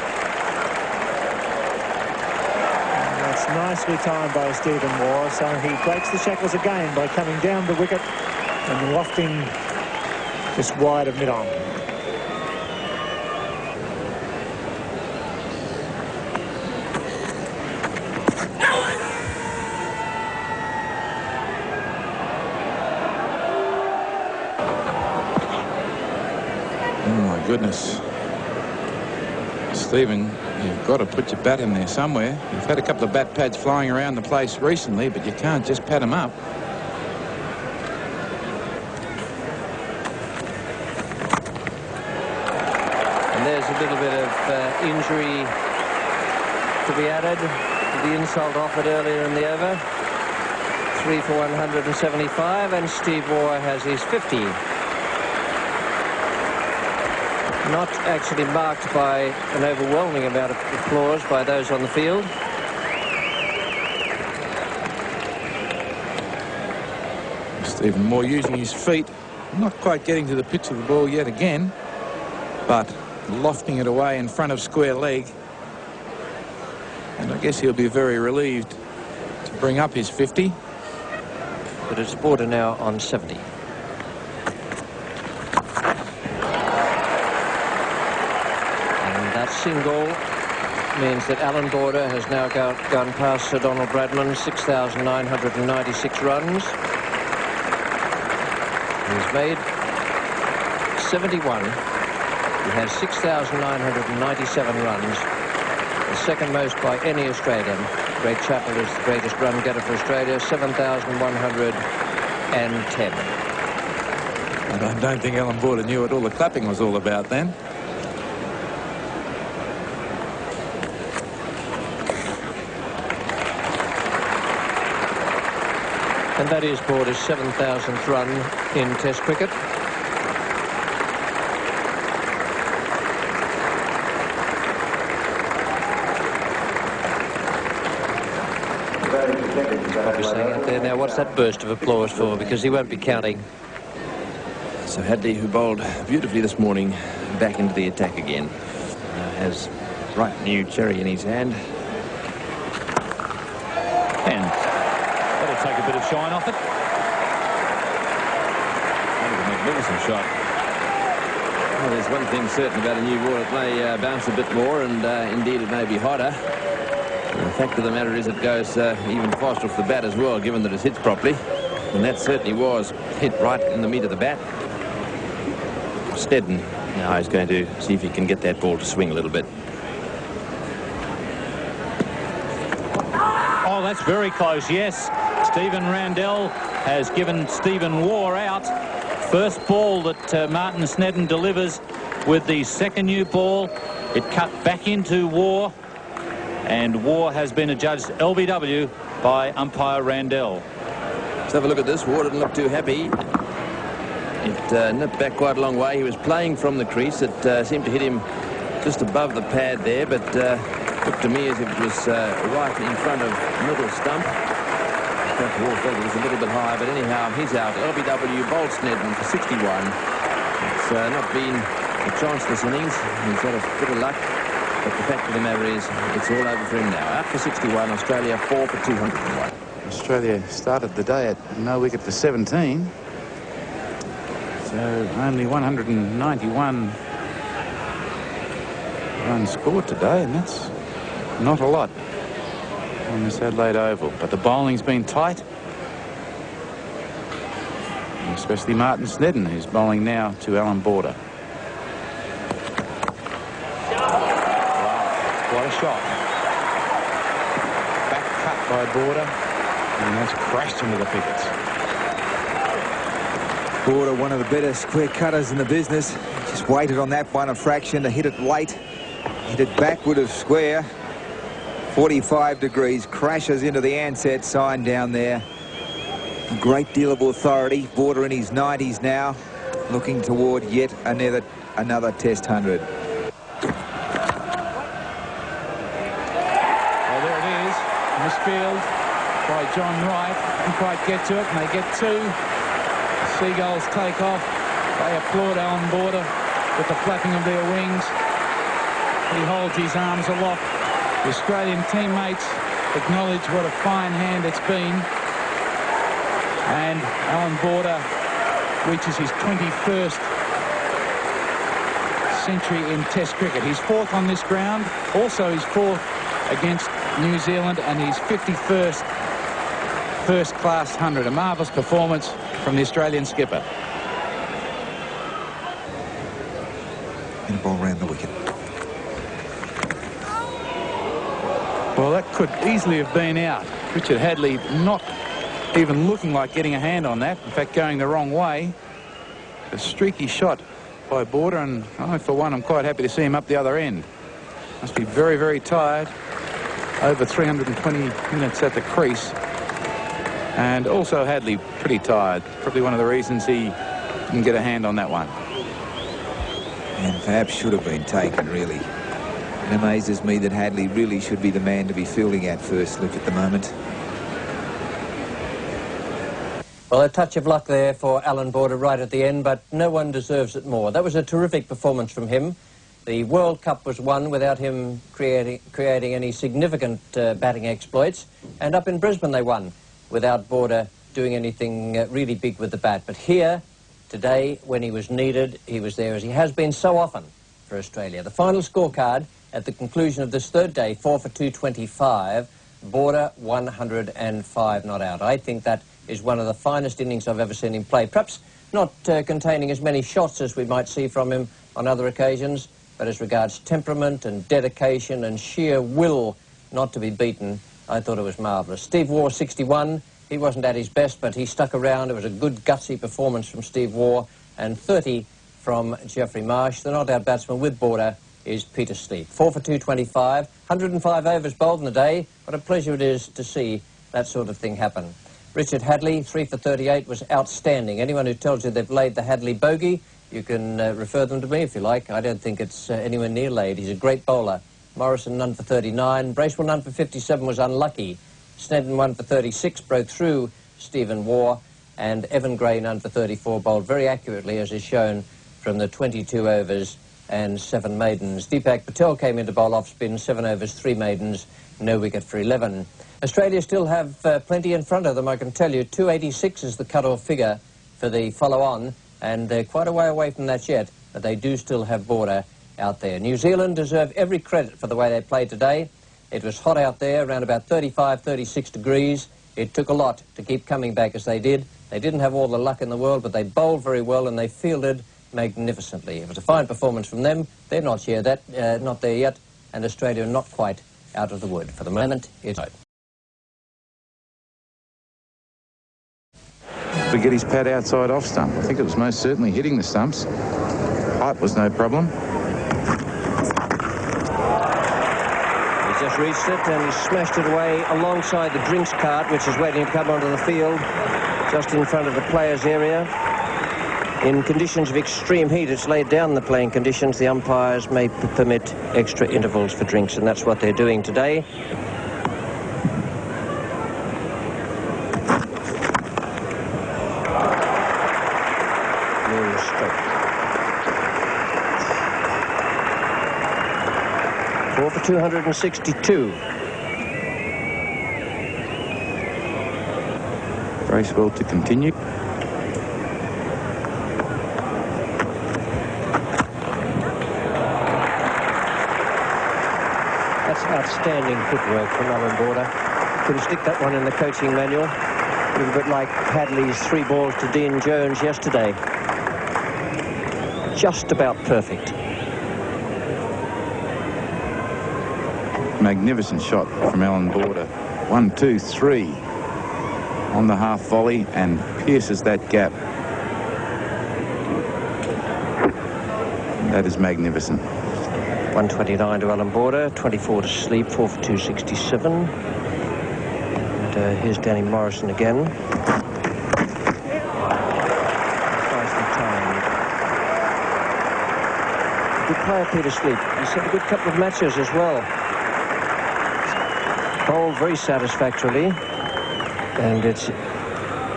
that's That's nicely timed by Stephen Waugh. So he breaks the shackles again by coming down the wicket and lofting just wide of mid-on. Oh, my goodness. Stephen, you've got to put your bat in there somewhere. You've had a couple of bat pads flying around the place recently, but you can't just pad them up. And there's a little bit of injury to be added to the insult offered earlier in the over. 3 for 175, and Steve Waugh has his 50. Not actually marked by an overwhelming amount of applause by those on the field. Stephen Waugh using his feet, not quite getting to the pitch of the ball yet again, but lofting it away in front of square leg. And I guess he'll be very relieved to bring up his 50. But it's Border now on 70. Single means that Alan Border has now gone past Sir Donald Bradman, 6,996 runs. He's made 71. He has 6,997 runs, the second most by any Australian. Ray Chappell is the greatest run getter for Australia, 7,110. And I don't think Alan Border knew what all the clapping was all about then. And that is Border's 7,000th run in Test cricket. You're saying out there now, what's that burst of applause for? Because he won't be counting. So Hadley, who bowled beautifully this morning, back into the attack again. Has bright new cherry in his hand. And that'll take a bit of shine off it. That was a magnificent shot. Well, there's one thing certain about a new ball. It may bounce a bit more, and indeed it may be hotter. And the fact of the matter is it goes even faster off the bat as well, given that it hits properly. And that certainly was hit right in the meat of the bat. Snedden now is going to see if he can get that ball to swing a little bit. Oh, that's very close, yes. Stephen Randell has given Stephen Waugh out. First ball that Martin Snedden delivers with the second new ball. It cut back into Waugh, and Waugh has been adjudged LBW by umpire Randell. Let's have a look at this. Waugh didn't look too happy. It nipped back quite a long way. He was playing from the crease. It seemed to hit him just above the pad there, but looked to me as if it was right in front of middle stump. Waugh felt it was a little bit high, but anyhow, he's out. LBW bowled Snedden for 61. It's not been a chanceless innings. He's had a bit of luck, but the fact of the matter is it's all over for him now. Out for 61, Australia 4 for 201. Australia started the day at no wicket for 17. So only 191 runs scored today, and that's not a lot on this Adelaide Oval. But the bowling's been tight, especially Martin Snedden, who's bowling now to Alan Border. What a shot. Back cut by Border, and that's crashed into the pickets. Border, one of the better square cutters in the business. Just waited on that one a fraction to hit it late. Hit it backward of square. 45 degrees, crashes into the Ansett sign down there. A great deal of authority. Border in his 90s now, looking toward yet another Test 100. Well, there it is. Misfield by John Wright. Didn't quite get to it, and they get two. Seagulls take off. They applaud Alan Border with the flapping of their wings. He holds his arms aloft. The Australian teammates acknowledge what a fine hand it's been. And Alan Border reaches his 21st century in Test cricket. He's 4th on this ground, also his 4th against New Zealand, and his 51st first-class 100. A marvellous performance from the Australian skipper. And a ball round the wicket. Well, that could easily have been out. Richard Hadlee not even looking like getting a hand on that. In fact, going the wrong way. A streaky shot by Border, and for one, I'm quite happy to see him up the other end. Must be very, very tired. Over 320 minutes at the crease. And also Hadlee pretty tired. Probably one of the reasons he didn't get a hand on that one. And perhaps should have been taken, really. It amazes me that Hadlee really should be the man to be fielding at first slip at the moment. Well, a touch of luck there for Alan Border right at the end, but no one deserves it more. That was a terrific performance from him. The World Cup was won without him creating any significant batting exploits, and up in Brisbane they won without Border doing anything really big with the bat. But here, today, when he was needed, he was there, as he has been so often for Australia. The final scorecard at the conclusion of this third day, 4 for 225, Border 105 not out. I think that is one of the finest innings I've ever seen him play. Perhaps not containing as many shots as we might see from him on other occasions, but as regards temperament and dedication and sheer will not to be beaten, I thought it was marvellous. Steve Waugh, 61. He wasn't at his best, but he stuck around. It was a good, gutsy performance from Steve Waugh, and 30 from Geoffrey Marsh. The not-out batsman with Border is Peter Sleep. 4 for 225, 105 overs bowled in the day. What a pleasure it is to see that sort of thing happen. Richard Hadlee, 3 for 38, was outstanding. Anyone who tells you they've laid the Hadlee bogey, you can refer them to me if you like. I don't think it's anywhere near laid. He's a great bowler. Morrison, none for 39. Bracewell, none for 57, was unlucky. Snedden, 1 for 36, broke through Stephen Waugh. And Evan Gray, none for 34, bowled very accurately, as is shown from the 22 overs and 7 maidens. Deepak Patel came into bowl off spin, 7 overs, 3 maidens, no wicket for 11. Australia still have plenty in front of them, I can tell you. 286 is the cut-off figure for the follow-on, and they're quite a way away from that yet, but they do still have Border out there. New Zealand deserve every credit for the way they played today. It was hot out there, around about 35, 36 degrees. It took a lot to keep coming back as they did. They didn't have all the luck in the world, but they bowled very well and they fielded magnificently. It was a fine performance from them. They're not there yet, and Australia not quite out of the wood. For the moment, it's out. We get his pad outside off stump. I think it was most certainly hitting the stumps. Height was no problem. He's just reached it and smashed it away alongside the drinks cart, which is waiting to come onto the field, just in front of the players' area. In conditions of extreme heat, it's laid down in the playing conditions. The umpires may permit extra intervals for drinks, and that's what they're doing today. For 262. Bracewell to continue. That's outstanding footwork from Alan Border. Couldn't stick that one in the coaching manual. A little bit like Hadley's 3 balls to Dean Jones yesterday. Just about perfect. Magnificent shot from Alan Border. 1, 2, 3 on the half volley and pierces that gap. That is magnificent. 129 to Alan Border, 24 to Sleep, 4 for 267. And here's Danny Morrison again. Nicely timed. Good player, Peter Sleep. He's had a good couple of matches as well. Bowled very satisfactorily, and it's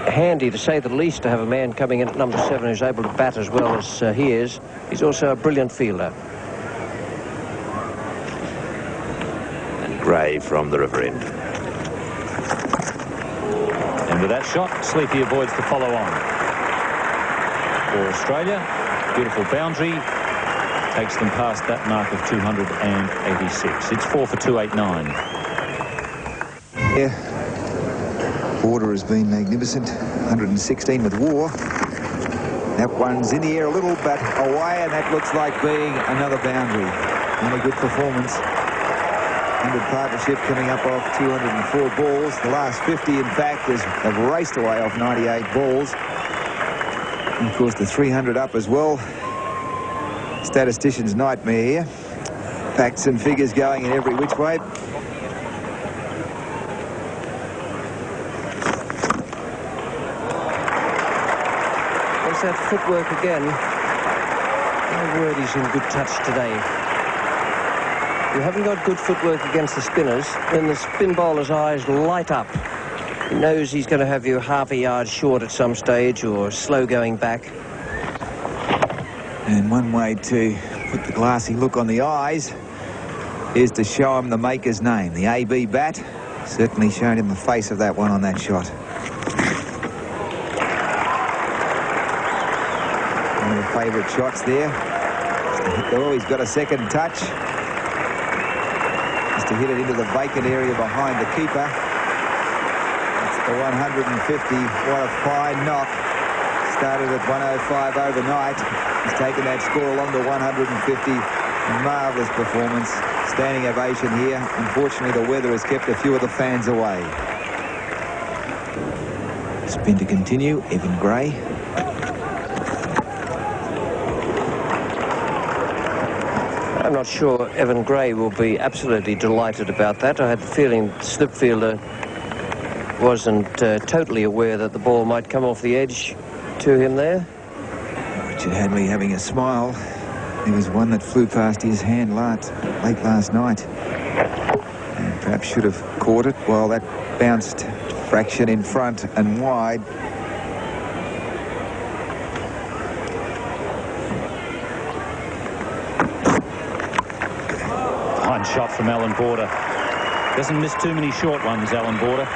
handy, to say the least, to have a man coming in at number 7 who's able to bat as well as he is. He's also a brilliant fielder. And Gray from the river end. And with that shot, Sleepy avoids the follow on. For Australia, beautiful boundary. Takes them past that mark of 286. It's 4 for 289. Yeah. Border has been magnificent. 116 with War. That one's in the air a little, but away, and that looks like being another boundary. And a good performance. 100 partnership coming up off 204 balls. The last 50, in fact, have raced away off 98 balls. And of course, the 300 up as well. Statistician's nightmare here. Facts and figures going in every which way. There's that footwork again. My word, he's in good touch today. You haven't got good footwork against the spinners, then the spin bowler's eyes light up. He knows he's going to have you half a yard short at some stage or slow going back. And one way to put the glassy look on the eyes is to show him the maker's name. The AB bat certainly showed him the face of that one on that shot. One of the favourite shots there. Oh, he's got a second touch. Just to hit it into the vacant area behind the keeper. That's the 150. What a fine knock. Started at 105 overnight. He's taken that score along to 150. Marvellous performance. Standing ovation here. Unfortunately, the weather has kept a few of the fans away. Spin to continue. Evan Gray. I'm not sure Evan Gray will be absolutely delighted about that. I had the feeling Slipfielder wasn't totally aware that the ball might come off the edge to him there. Richard Hadley having a smile. There was one that flew past his hand late last night. And perhaps should have caught it. Well, that bounced fraction in front and wide. Fine shot from Alan Border. Doesn't miss too many short ones, Alan Border.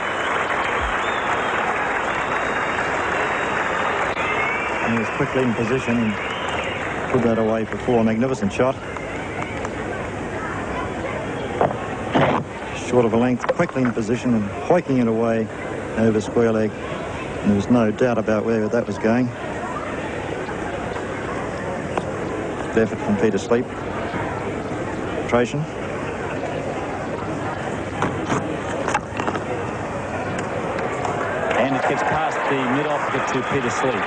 He was quickly in position and put that away before. Magnificent shot. Short of a length, quickly in position and hoiking it away over square leg. And there was no doubt about where that was going. Good effort from Peter Sleep. Concentration. And it gets past the mid-off to Peter Sleep.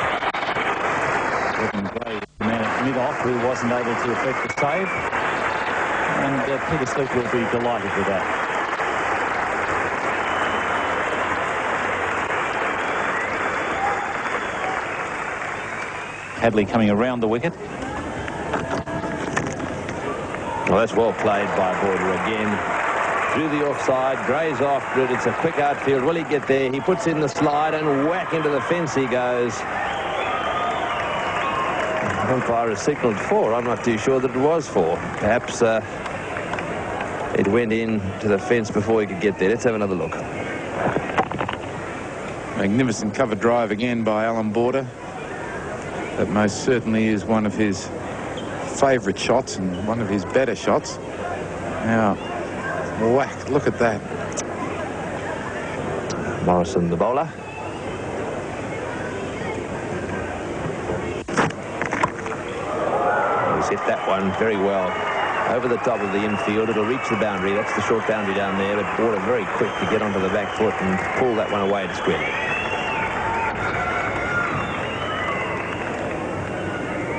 Evan Gray, the man at mid-off, who wasn't able to effect the save. And Peter Sleep will be delighted with that. Hadley coming around the wicket. Well, that's well played by Border again. Through the offside, Gray's after it. It's a quick outfield. Will he get there? He puts in the slide and whack into the fence he goes. The umpire has signalled 4. I'm not too sure that it was 4. Perhaps it went in to the fence before he could get there. Let's have another look. Magnificent cover drive again by Alan Border. That most certainly is one of his favourite shots and one of his better shots. Now, whack, look at that. Morrison, the bowler. He's hit that one very well over the top of the infield. It'll reach the boundary. That's the short boundary down there, but Border very quick to get onto the back foot and pull that one away to square leg.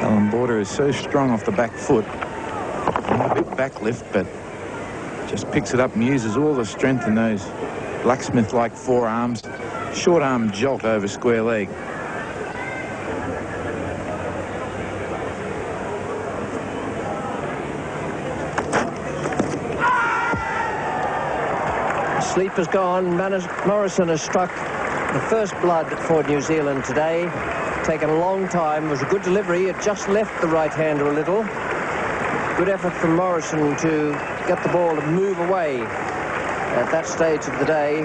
Alan Border is so strong off the back foot. Not a big back lift, but just picks it up and uses all the strength in those blacksmith-like forearms. Short arm jolt over square leg. Sleep has gone. Morrison has struck the first blood for New Zealand today. Taken a long time. It was a good delivery. It just left the right-hander a little. Good effort from Morrison to get the ball to move away at that stage of the day.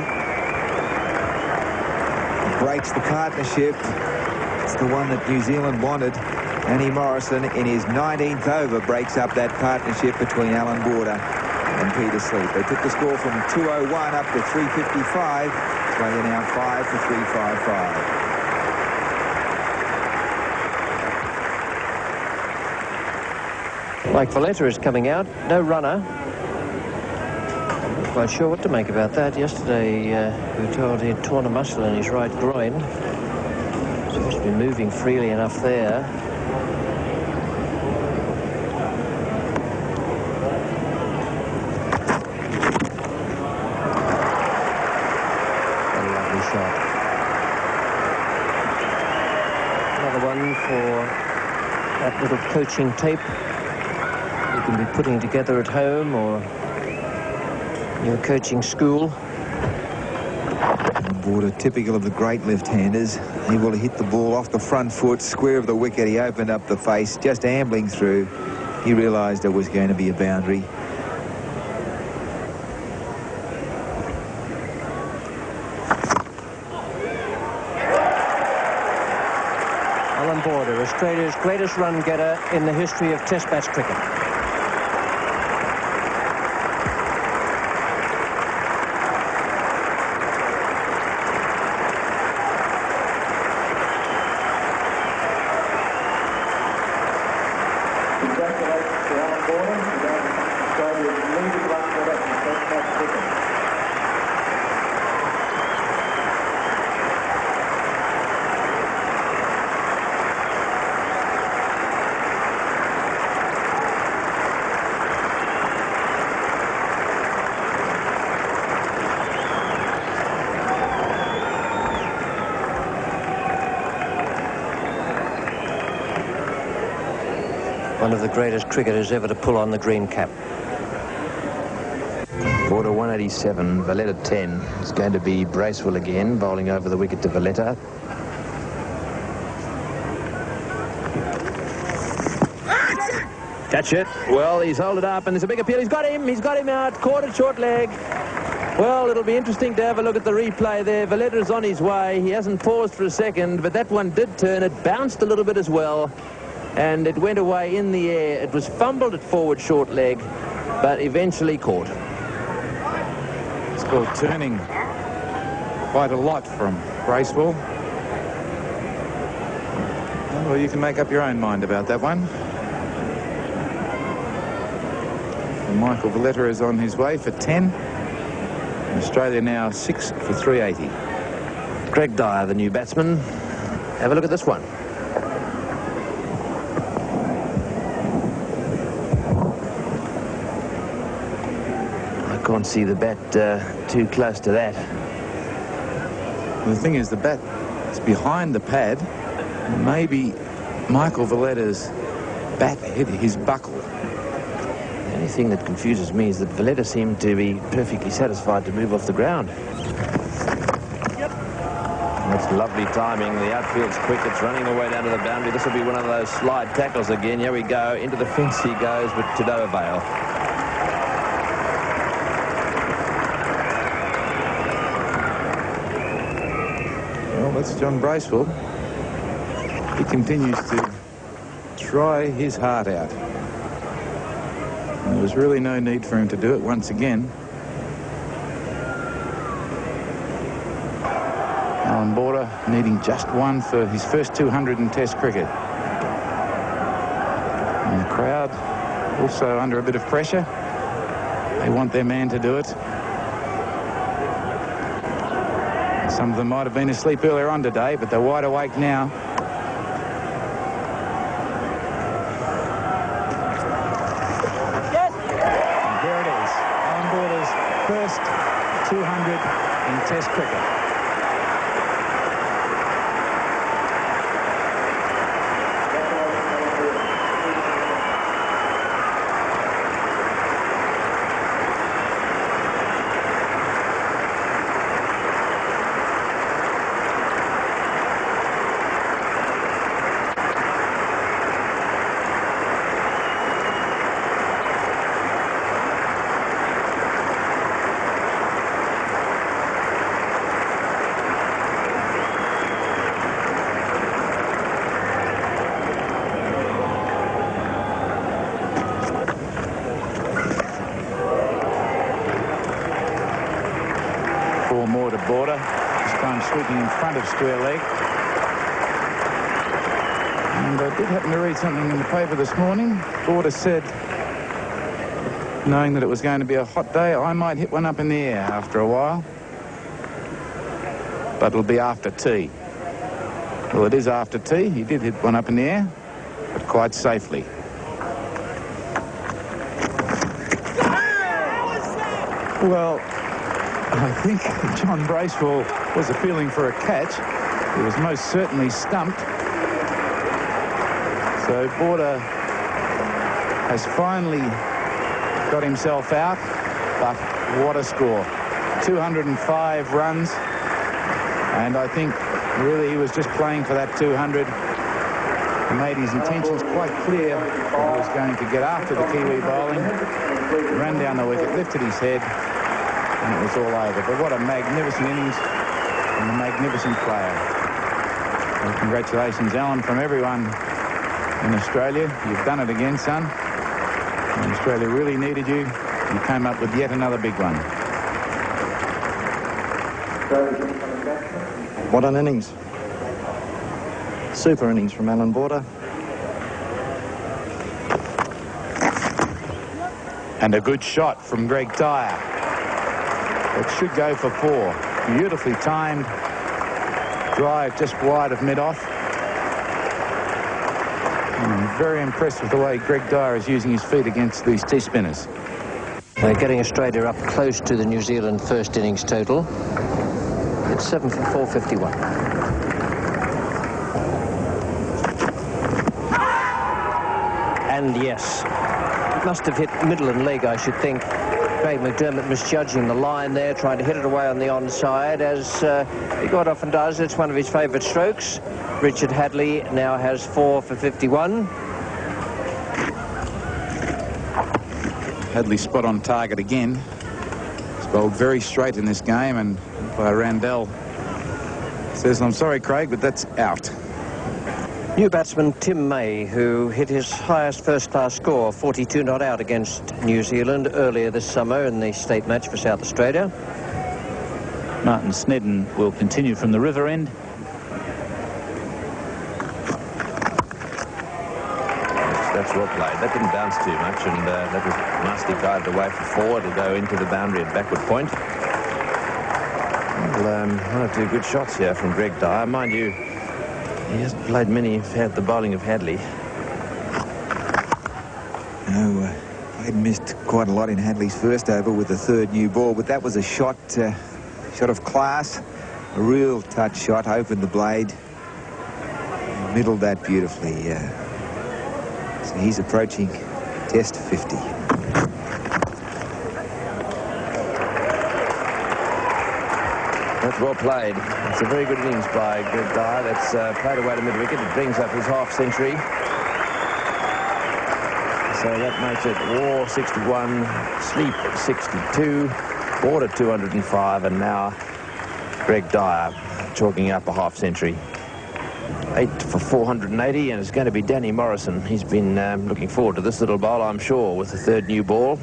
breaks the partnership. It's the one that New Zealand wanted. Annie Morrison, in his 19th over, breaks up that partnership between Alan Border and Peter Sleep. They took the score from 201 up to 355. Australia now 5 for 355. Mike Valletta is coming out. No runner. Not quite sure what to make about that. Yesterday, we were told he had torn a muscle in his right groin. Seems to be moving freely enough there. For that little coaching tape you can be putting together at home or in your coaching school. Border, typical of the great left-handers, able to hit the ball off the front foot, square of the wicket. He opened up the face, just ambling through. He realised there was going to be a boundary. Alan Border, Australia's greatest run getter in the history of Test match cricket. Congratulations to Alan Border, Australia's leading run getter in Test match cricket. One of the greatest cricketers ever to pull on the green cap. Border 187, Valletta 10. It's going to be Bracewell again, bowling over the wicket to Valletta. Catch it. Well, he's held it up, and there's a big appeal. He's got him out. Caught it short leg. Well, it'll be interesting to have a look at the replay there. Valletta's on his way. He hasn't paused for a second, but that one did turn. It bounced a little bit as well, and it went away in the air. It was fumbled at forward short leg, but eventually caught. It's called turning quite a lot from Bracewell. Well, you can make up your own mind about that one. And Michael Valletta is on his way for 10. Australia now 6 for 380. Greg Dyer, the new batsman. Have a look at this one. I can't see the bat too close to that. The thing is, the bat is behind the pad. Maybe Michael Valletta's bat hit his buckle. The only thing that confuses me is that Valletta seemed to be perfectly satisfied to move off the ground. That's lovely timing. The outfield's quick. It's running away down to the boundary. This will be one of those slide tackles again. Here we go. Into the fence he goes, but to no avail. Well, that's John Bracewell. He continues to try his heart out. And there was really no need for him to do it once again. Alan Border needing just one for his first 200 in Test cricket. And the crowd also under a bit of pressure. They want their man to do it. Some of them might have been asleep earlier on today, but they're wide awake now. Yes. And here it is. Alan Border's first 200 in Test cricket. ball more to Border. This time sweeping in front of square leg. And I did happen to read something in the paper this morning. Border said, knowing that it was going to be a hot day, I might hit one up in the air after a while. But it'll be after tea. Well, it is after tea. He did hit one up in the air, but quite safely. Well, I think John Bracewell was appealing for a catch. He was most certainly stumped. So Border has finally got himself out, but what a score. 205 runs, and I think really he was just playing for that 200. He made his intentions quite clear that he was going to get after the Kiwi bowling, ran down the wicket, lifted his head, and it was all over. But what a magnificent innings from a magnificent player. Well, congratulations, Alan, from everyone in Australia. You've done it again, son. And Australia really needed you. You came up with yet another big one. What an innings. Super innings from Alan Border. And a good shot from Greg Dyer. It should go for 4. Beautifully timed. Drive just wide of mid-off. I'm very impressed with the way Greg Dyer is using his feet against these T-spinners. They're getting Australia up close to the New Zealand first innings total. It's 7 for 451. And yes, it must have hit middle and leg, I should think. Craig McDermott misjudging the line there, trying to hit it away on the onside, as he quite often does. It's one of his favourite strokes. Richard Hadlee now has 4 for 51. Hadlee spot on target again. He's bowled very straight in this game, and by Randell says, I'm sorry, Craig, but that's out. New batsman Tim May, who hit his highest first-class score, 42 not out against New Zealand earlier this summer in the state match for South Australia. Martin Snedden will continue from the river end. That's well played. That didn't bounce too much, and that was nicely guided away for 4 to go into the boundary at backward point. Well, one or two good shots here from Greg Dyer. Mind you, he hasn't played many. He's had the bowling of Hadlee. No, he missed quite a lot in Hadley's first over with the 3rd new ball, but that was a shot of class. A real touch shot, opened the blade, middled that beautifully. So he's approaching Test 50. That's well played. It's a very good innings by Greg Dyer. That's played away to mid-wicket. It brings up his half-century. So that makes it War 61, Sleep 62, Border 205, and now Greg Dyer chalking up a half-century. 8 for 480, and it's going to be Danny Morrison. He's been looking forward to this little bowl, I'm sure, with the 3rd new ball.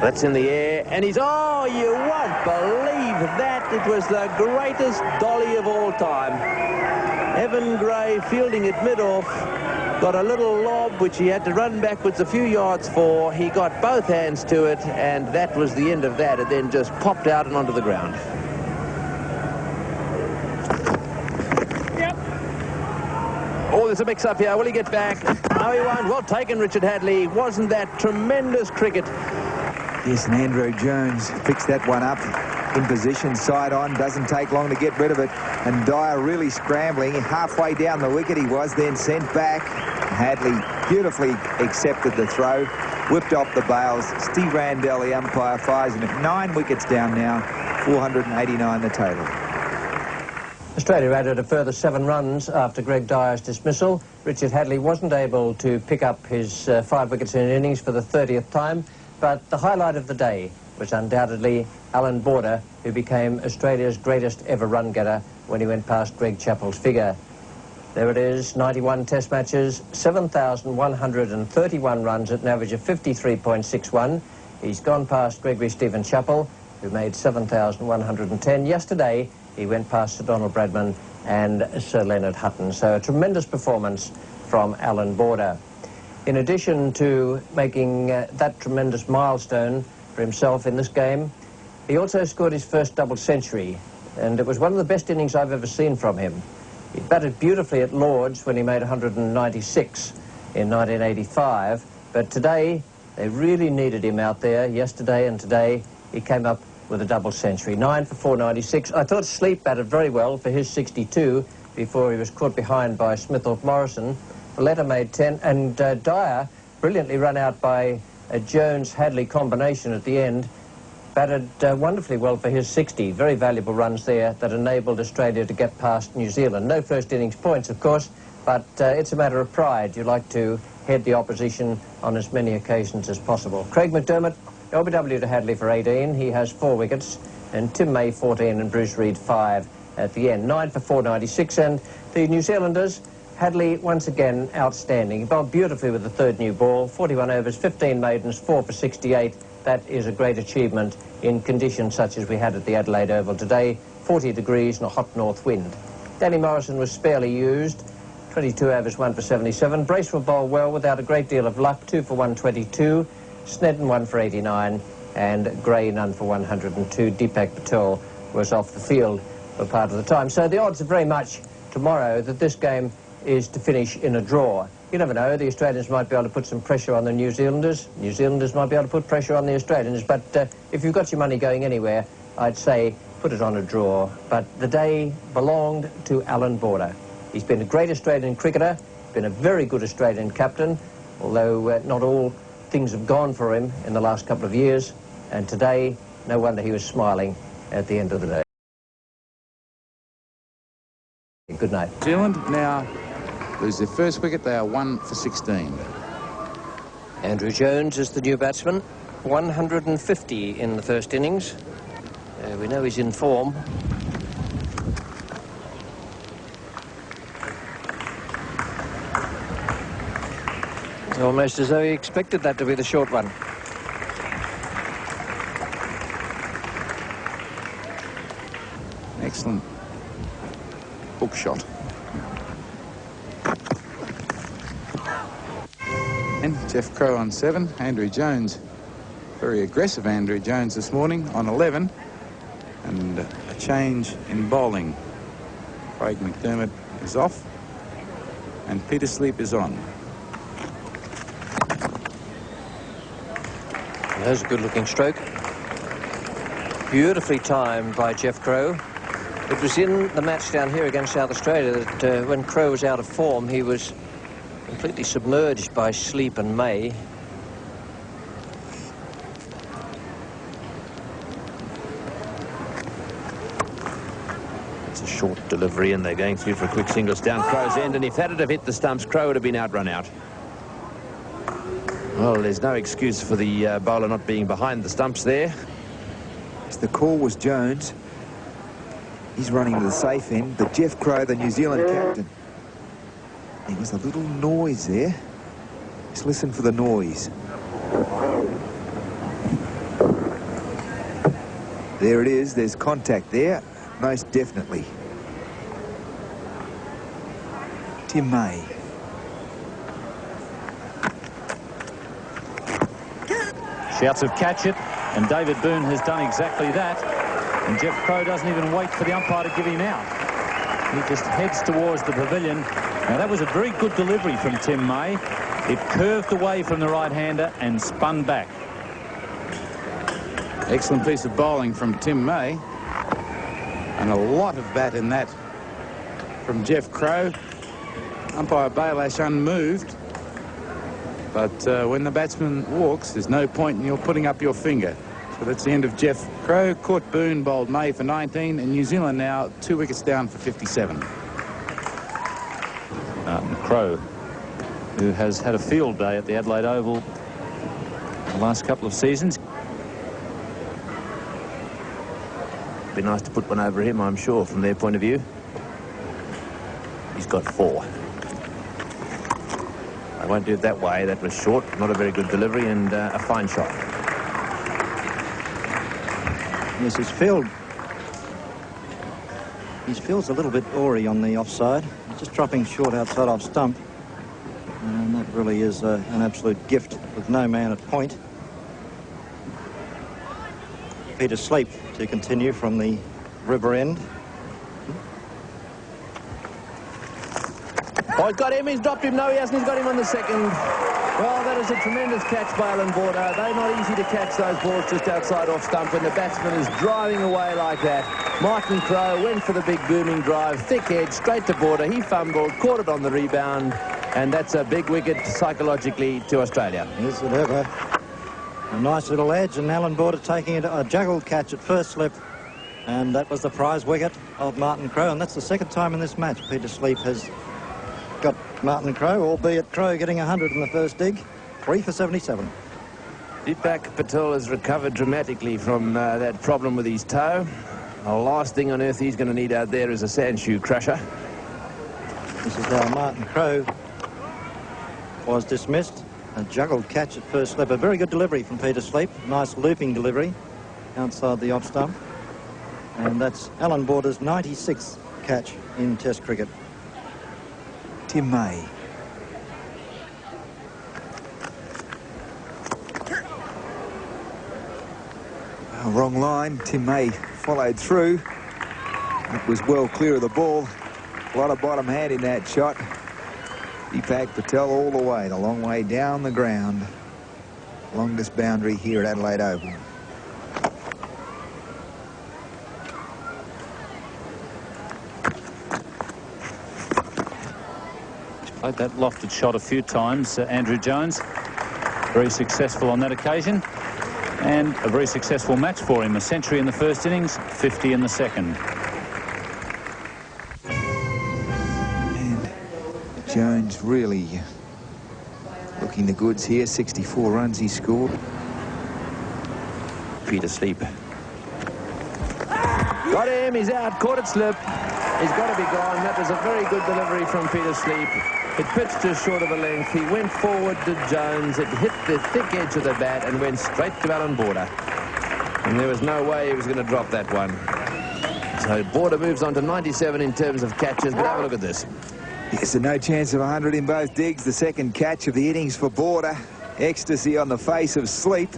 That's in the air, and he's, oh, you won't believe that. It was the greatest dolly of all time. Evan Gray fielding it mid-off, got a little lob which he had to run backwards a few yards for. He got both hands to it, and that was the end of that. It then just popped out and onto the ground. Oh, there's a mix-up here. Will he get back? No, he won't. Well taken, Richard Hadlee. Wasn't that tremendous cricket? Yes, and Andrew Jones picks that one up in position, side on. Doesn't take long to get rid of it. And Dyer really scrambling. Halfway down the wicket he was, then sent back. Hadlee beautifully accepted the throw, whipped off the bails. Steve Randell, the umpire, fires him at 9 wickets down now. 489 the total. Australia added a further 7 runs after Greg Dyer's dismissal. Richard Hadlee wasn't able to pick up his 5 wickets in an innings for the 30th time, but the highlight of the day was undoubtedly Alan Border, who became Australia's greatest ever run getter when he went past Greg Chappell's figure. There it is, 91 test matches, 7,131 runs at an average of 53.61. He's gone past Gregory Stephen Chappell, who made 7,110. Yesterday, he went past Sir Donald Bradman and Sir Leonard Hutton. So a tremendous performance from Alan Border. In addition to making that tremendous milestone for himself in this game, he also scored his first double century, and it was one of the best innings I've ever seen from him. He batted beautifully at Lord's when he made 196 in 1985, but today they really needed him out there. Yesterday and today he came up with a double century, 9 for 496. I thought Sleep batted very well for his 62 before he was caught behind by Smith-Morrison. Valletta made 10, and Dyer, brilliantly run out by a Jones-Hadley combination at the end, batted wonderfully well for his 60. Very valuable runs there that enabled Australia to get past New Zealand. No first innings points, of course, but it's a matter of pride. You like to head the opposition on as many occasions as possible. Craig McDermott, LBW to Hadley for 18. He has 4 wickets, and Tim May 14 and Bruce Reid 5 at the end. 9 for 496, and the New Zealanders, Hadley once again outstanding. He bowled beautifully with the third new ball, 41 overs, 15 maidens, 4 for 68. That is a great achievement in conditions such as we had at the Adelaide Oval today, 40 degrees and a hot north wind. Danny Morrison was sparely used, 22 overs, 1 for 77. Bracewell bowled well without a great deal of luck, 2 for 122. Snedden 1 for 89, and Gray none for 102. Deepak Patel was off the field for part of the time. So the odds are very much tomorrow that this game is to finish in a draw. You never know, the Australians might be able to put some pressure on the New Zealanders. New Zealanders might be able to put pressure on the Australians, but if you've got your money going anywhere, I'd say put it on a draw. But the day belonged to Alan Border. He's been a great Australian cricketer, been a very good Australian captain, although not all things have gone for him in the last couple of years, and today, no wonder he was smiling at the end of the day. Good night. New Zealand now lose their first wicket. They are 1 for 16. Andrew Jones is the new batsman, 150 in the first innings. We know he's in form. It's almost as though he expected that to be the short one. Excellent hook shot. And Jeff Crow on 7. Andrew Jones, very aggressive Andrew Jones this morning on 11. And a change in bowling. Craig McDermott is off and Peter Sleep is on. There's a good-looking stroke. Beautifully timed by Jeff Crow. It was in the match down here against South Australia that when Crow was out of form, he was completely submerged by Sleep and May. It's a short delivery, and they're going through for a quick singles down Crow's end, and if that had have hit the stumps, Crow would have been outrun out. Well, there's no excuse for the bowler not being behind the stumps there. The call was Jones. He's running to the safe end, but Jeff Crow, the New Zealand captain. There was a little noise there. Just listen for the noise. There it is. There's contact there, most definitely. Tim May. Shouts of catch it, and David Boone has done exactly that. And Jeff Crow doesn't even wait for the umpire to give him out. He just heads towards the pavilion. Now, that was a very good delivery from Tim May. It curved away from the right-hander and spun back. Excellent piece of bowling from Tim May. And a lot of bat in that from Jeff Crow. Umpire Baylash unmoved. But when the batsman walks, there's no point in your putting up your finger. So that's the end of Jeff Crow. Caught Boone, bowled May for 19, and New Zealand now 2 wickets down for 57. Martin Crow, who has had a field day at the Adelaide Oval the last couple of seasons. Be nice to put one over him, I'm sure, from their point of view. He's got 4. I won't do it that way. That was short, not a very good delivery, and a fine shot. Yes, his field's a little bit awry on the offside. He's just dropping short outside off stump. And that really is an absolute gift with no man at point. Peter Sleep to continue from the river end. Oh, he's got him. He's dropped him. No, he hasn't. He's got him on the second. Well, that is a tremendous catch by Alan Border. They're not easy to catch those balls just outside off stump when the batsman is driving away like that. Martin Crowe went for the big booming drive, thick edge, straight to Border. He fumbled, caught it on the rebound, and that's a big wicket psychologically to Australia. Yes, it ever. A nice little edge, and Alan Border taking it, a juggled catch at first slip, and that was the prize wicket of Martin Crowe, and that's the second time in this match Peter Sleep has got Martin Crowe, albeit Crowe getting 100 in the first dig. 3 for 77. Deepak Patel has recovered dramatically from that problem with his toe. The last thing on earth he's going to need out there is a sand shoe crusher. This is how Martin Crowe was dismissed. A juggled catch at first slip. A very good delivery from Peter Sleep. Nice looping delivery outside the off stump. And that's Alan Border's 96th catch in Test cricket. Tim May. Oh, wrong line. Tim May followed through. It was well clear of the ball. A lot of bottom hand in that shot. Deepak Patel all the way, the long way down the ground. Longest boundary here at Adelaide Oval. Played that lofted shot a few times, Andrew Jones. Very successful on that occasion. And a very successful match for him. A century in the first innings, 50 in the second. And Jones really looking the goods here. 64 runs he scored. Peter Sleep. Got him. He's out. Caught it slip. He's got to be gone. That was a very good delivery from Peter Sleep. It pitched just short of a length. He went forward to Jones. It hit the thick edge of the bat and went straight to Alan Border. And there was no way he was going to drop that one. So Border moves on to 97 in terms of catches. But have a look at this. Yes, no chance of 100 in both digs. The second catch of the innings for Border. Ecstasy on the face of Sleep.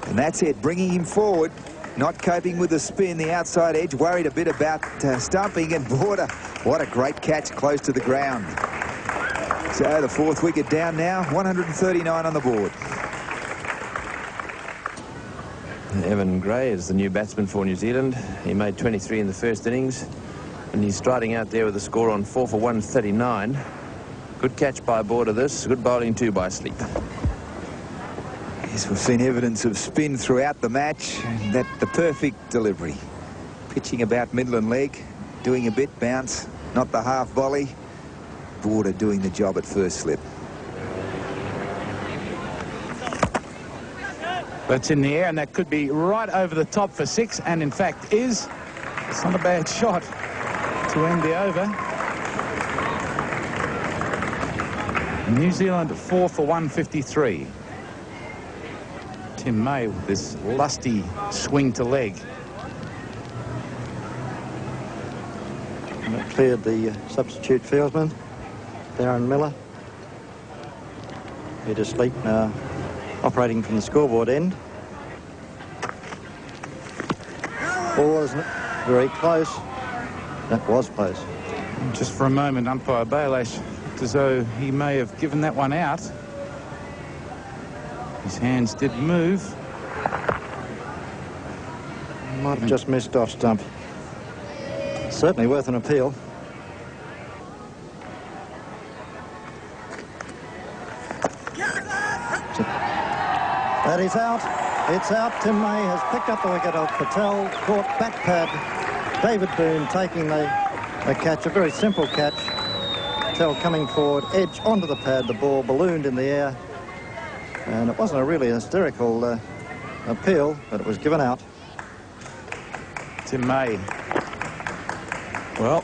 And that's it, bringing him forward. Not coping with the spin, the outside edge. Worried a bit about stumping, and Border. What a great catch close to the ground. So the fourth wicket down now, 139 on the board. Evan Gray is the new batsman for New Zealand. He made 23 in the first innings, and he's striding out there with a score on 4 for 139. Good catch by Border this, good bowling too by Sleep. Yes, we've seen evidence of spin throughout the match, and that the perfect delivery. Pitching about middle and leg, doing a bit bounce, not the half volley. Border doing the job at first slip. That's in the air, and that could be right over the top for 6, and in fact is. It's not a bad shot to end the over. New Zealand 4 for 153. Tim May with this lusty swing to leg. And that cleared the substitute fieldsman, Darren Miller. Peter Sleep now operating from the scoreboard end. Ball isn't very close. That was close. Just for a moment, umpire Baylash looked as though he may have given that one out. His hands did move. Might have just missed off stump. Certainly worth an appeal. That is out. It's out. Tim May has picked up the wicket of Patel. Caught back pad. David Boone taking the catch. A very simple catch. Patel coming forward, edge onto the pad. The ball ballooned in the air. And it wasn't a really hysterical appeal, but it was given out. Tim May. Well,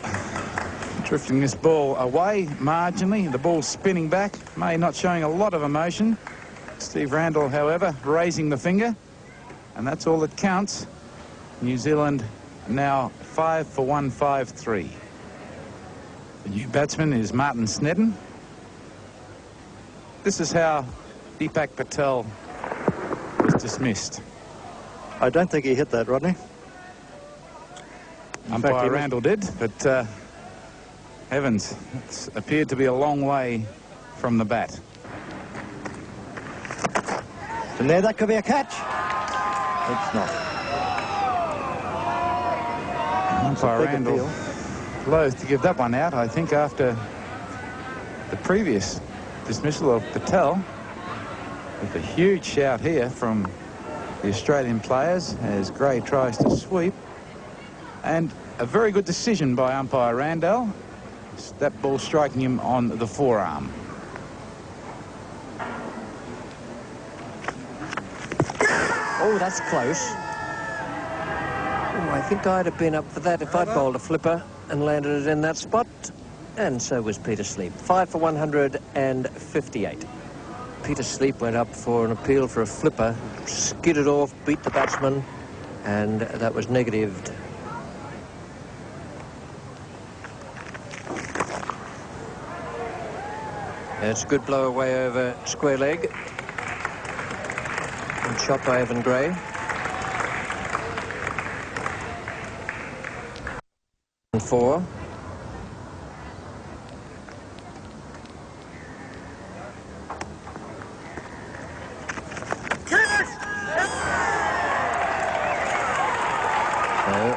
drifting this ball away marginally. The ball's spinning back. May not showing a lot of emotion. Steve Randall, however, raising the finger. And that's all that counts. New Zealand now 5 for 153. The new batsman is Martin Snedden. This is how Deepak Patel was dismissed. I don't think he hit that, Rodney. Umpire Randall did, but Evans, it appeared to be a long way from the bat. And there, that could be a catch. It's not. Umpire Randall loath to give that one out, I think, after the previous dismissal of Patel. With a huge shout here from the Australian players as Gray tries to sweep. And a very good decision by umpire Randall. That ball striking him on the forearm. Oh, that's close. Oh, I think I'd have been up for that if I'd bowled a flipper and landed it in that spot. And so was Peter Sleep. 5 for 158. Peter Sleep went up for an appeal for a flipper, skidded off, beat the batsman, and that was negatived. It's a good blow away over square leg. And shot by Evan Gray. And 4.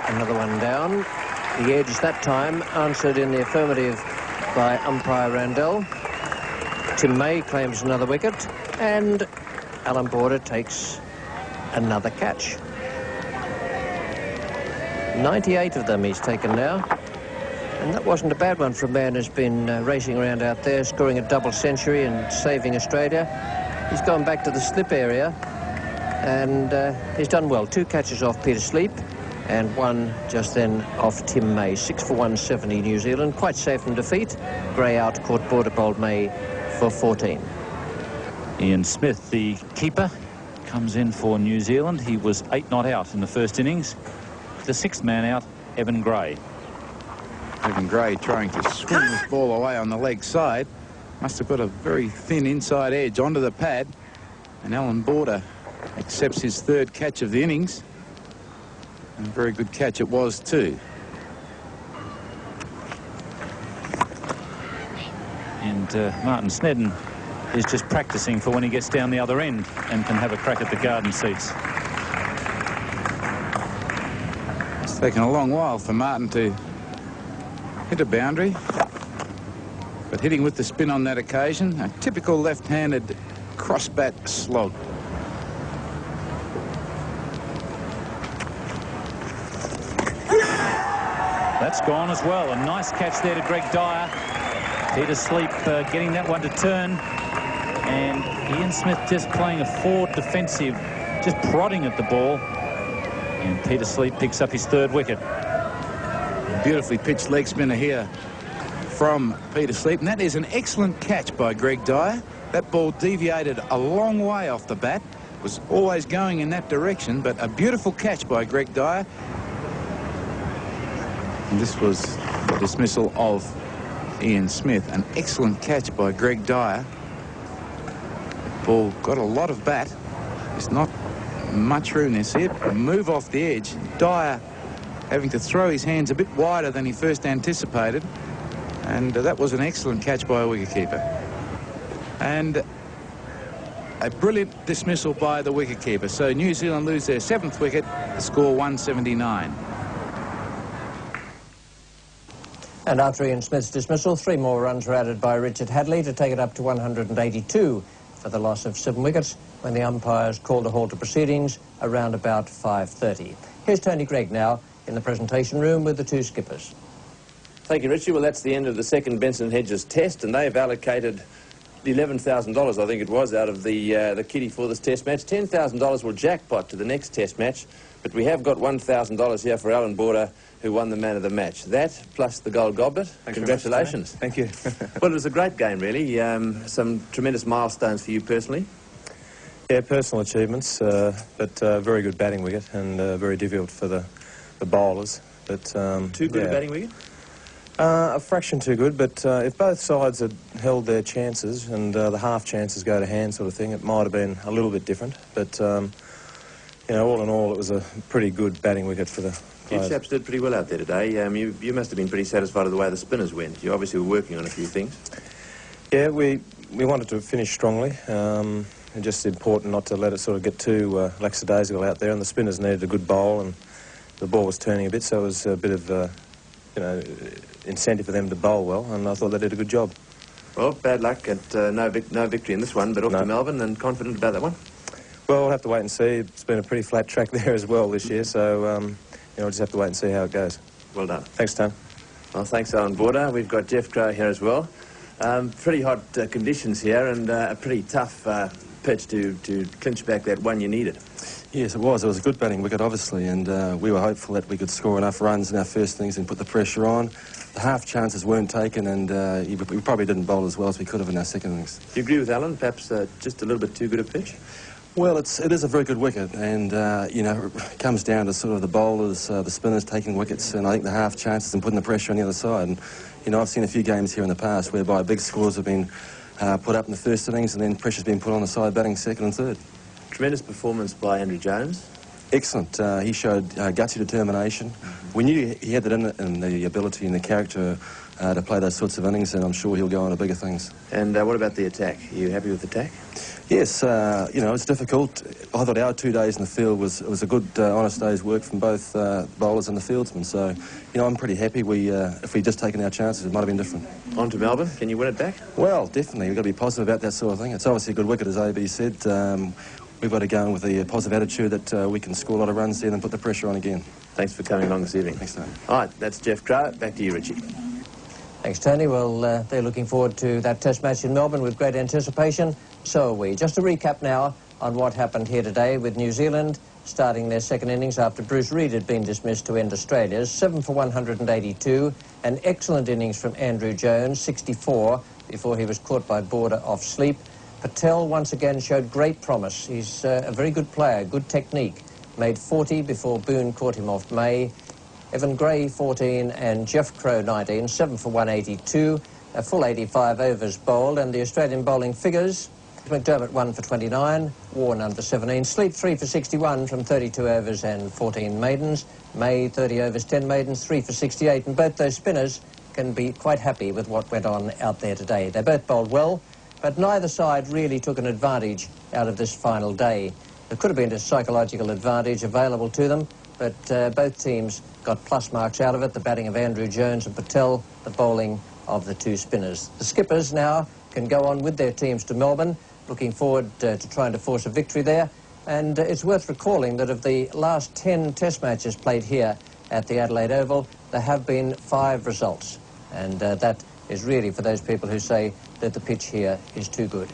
Another one down. The edge that time answered in the affirmative by umpire Randall. Tim May claims another wicket, and Alan Border takes another catch. 98 of them he's taken now, and that wasn't a bad one for a man who's been racing around out there, scoring a double century and saving Australia. He's gone back to the slip area, and he's done well. 2 catches off Peter Sleep, and 1 just then off Tim May. 6 for 170 New Zealand, quite safe from defeat. Gray out, caught Border bowled May for 14. Ian Smith, the keeper, comes in for New Zealand. He was 8 not out in the first innings. The 6th man out, Evan Gray. Evan Gray trying to swing this ball away on the leg side. Must have got a very thin inside edge onto the pad. And Alan Border accepts his 3rd catch of the innings. And a very good catch it was too. And Martin Snedden is just practicing for when he gets down the other end and can have a crack at the garden seats. It's taken a long while for Martin to hit a boundary, but hitting with the spin on that occasion, a typical left-handed cross-bat slog. That's gone as well. A nice catch there to Greg Dyer. Peter Sleep getting that one to turn. And Ian Smith just playing a forward defensive, just prodding at the ball. And Peter Sleep picks up his 3rd wicket. Beautifully pitched leg spinner here from Peter Sleep. And that is an excellent catch by Greg Dyer. That ball deviated a long way off the bat. Was always going in that direction, but a beautiful catch by Greg Dyer. And this was the dismissal of Ian Smith. An excellent catch by Greg Dyer. The ball got a lot of bat. There's not much room there. See it move off the edge. Dyer having to throw his hands a bit wider than he first anticipated. And that was an excellent catch by a wicketkeeper. And a brilliant dismissal by the wicketkeeper. So New Zealand lose their 7th wicket, the score 179. And after Ian Smith's dismissal, 3 more runs were added by Richard Hadley to take it up to 182 for the loss of 7 wickets when the umpires called a halt to proceedings around about 5:30. Here's Tony Greig now in the presentation room with the 2 skippers. Thank you, Richie. Well, that's the end of the 2nd Benson Hedges test, and they've allocated $11,000, I think it was, out of the kitty for this test match. $10,000 will jackpot to the next test match, but we have got $1,000 here for Alan Border, who won the man of the match. That, plus the gold goblet. Thanks Congratulations. Thank you. Well, it was a great game, really. Some tremendous milestones for you personally. Yeah, personal achievements, but very good batting wicket and very difficult for the bowlers. But Too good a batting wicket? A fraction too good, but if both sides had held their chances and the half chances go to hand sort of thing, it might have been a little bit different. But, you know, all in all, it was a pretty good batting wicket for the You players. chaps did pretty well out there today. You must have been pretty satisfied with the way the spinners went. You obviously were working on a few things. Yeah, we wanted to finish strongly. It's just important not to let it sort of get too lackadaisical out there, and the spinners needed a good bowl, and the ball was turning a bit, so it was a bit of, you know, incentive for them to bowl well, and I thought they did a good job. Well, bad luck at no victory in this one, but off to Melbourne, and confident about that one? Well, we'll have to wait and see. It's been a pretty flat track there as well this year, so, you know, we'll just have to wait and see how it goes. Well done. Thanks, Tom. Well, thanks, Alan Border. We've got Jeff Crowe here as well. Pretty hot conditions here, and a pretty tough pitch to clinch back that one you needed. Yes, it was. It was a good batting wicket, obviously, and we were hopeful that we could score enough runs in our first innings and put the pressure on. The half chances weren't taken, and we probably didn't bowl as well as we could have in our second innings. Do you agree with Alan? Perhaps just a little bit too good a pitch? Well, it is a very good wicket, and, you know, it comes down to sort of the bowlers, the spinners taking wickets, and I think the half chances and putting the pressure on the other side. And, you know, I've seen a few games here in the past whereby big scores have been put up in the first innings and then pressure's been put on the side batting second and third. Tremendous performance by Andrew Jones. Excellent. He showed gutsy determination. We knew he had that in it, and the ability and the character to play those sorts of innings, and I'm sure he'll go on to bigger things. And what about the attack? Are you happy with the attack? Yes, you know, it's difficult. I thought our 2 days in the field was a good, honest day's work from both bowlers and the fieldsmen. So, you know, I'm pretty happy. If we'd just taken our chances, it might have been different. On to Melbourne. Can you win it back? Well, definitely. We've got to be positive about that sort of thing. It's obviously a good wicket, as AB said. We've got to go in with the positive attitude that we can score a lot of runs there and put the pressure on again. Thanks for coming along this evening. Thanks, Tony. All right, that's Jeff Crowe. Back to you, Richie. Thanks, Tony. Well, they're looking forward to that test match in Melbourne with great anticipation. So are we. Just a recap now on what happened here today with New Zealand starting their second innings after Bruce Reid had been dismissed to end Australia's. 7 for 182. An excellent innings from Andrew Jones, 64, before he was caught by Border off sleep. Patel once again showed great promise. He's a very good player, good technique. Made 40 before Boone caught him off May. Evan Gray, 14, and Jeff Crowe, 19, 7 for 182. A full 85 overs bowled, and the Australian bowling figures: McDermott, 1 for 29, Warne, none for 17, Sleep, 3 for 61 from 32 overs and 14 maidens, May, 30 overs, 10 maidens, 3 for 68, and both those spinners can be quite happy with what went on out there today. They both bowled well, but neither side really took an advantage out of this final day. There could have been a psychological advantage available to them, but both teams got plus marks out of it, the batting of Andrew Jones and Patel, the bowling of the two spinners. The skippers now can go on with their teams to Melbourne, looking forward to trying to force a victory there. And it's worth recalling that of the last 10 test matches played here at the Adelaide Oval, there have been 5 results. And that is really for those people who say that the pitch here is too good.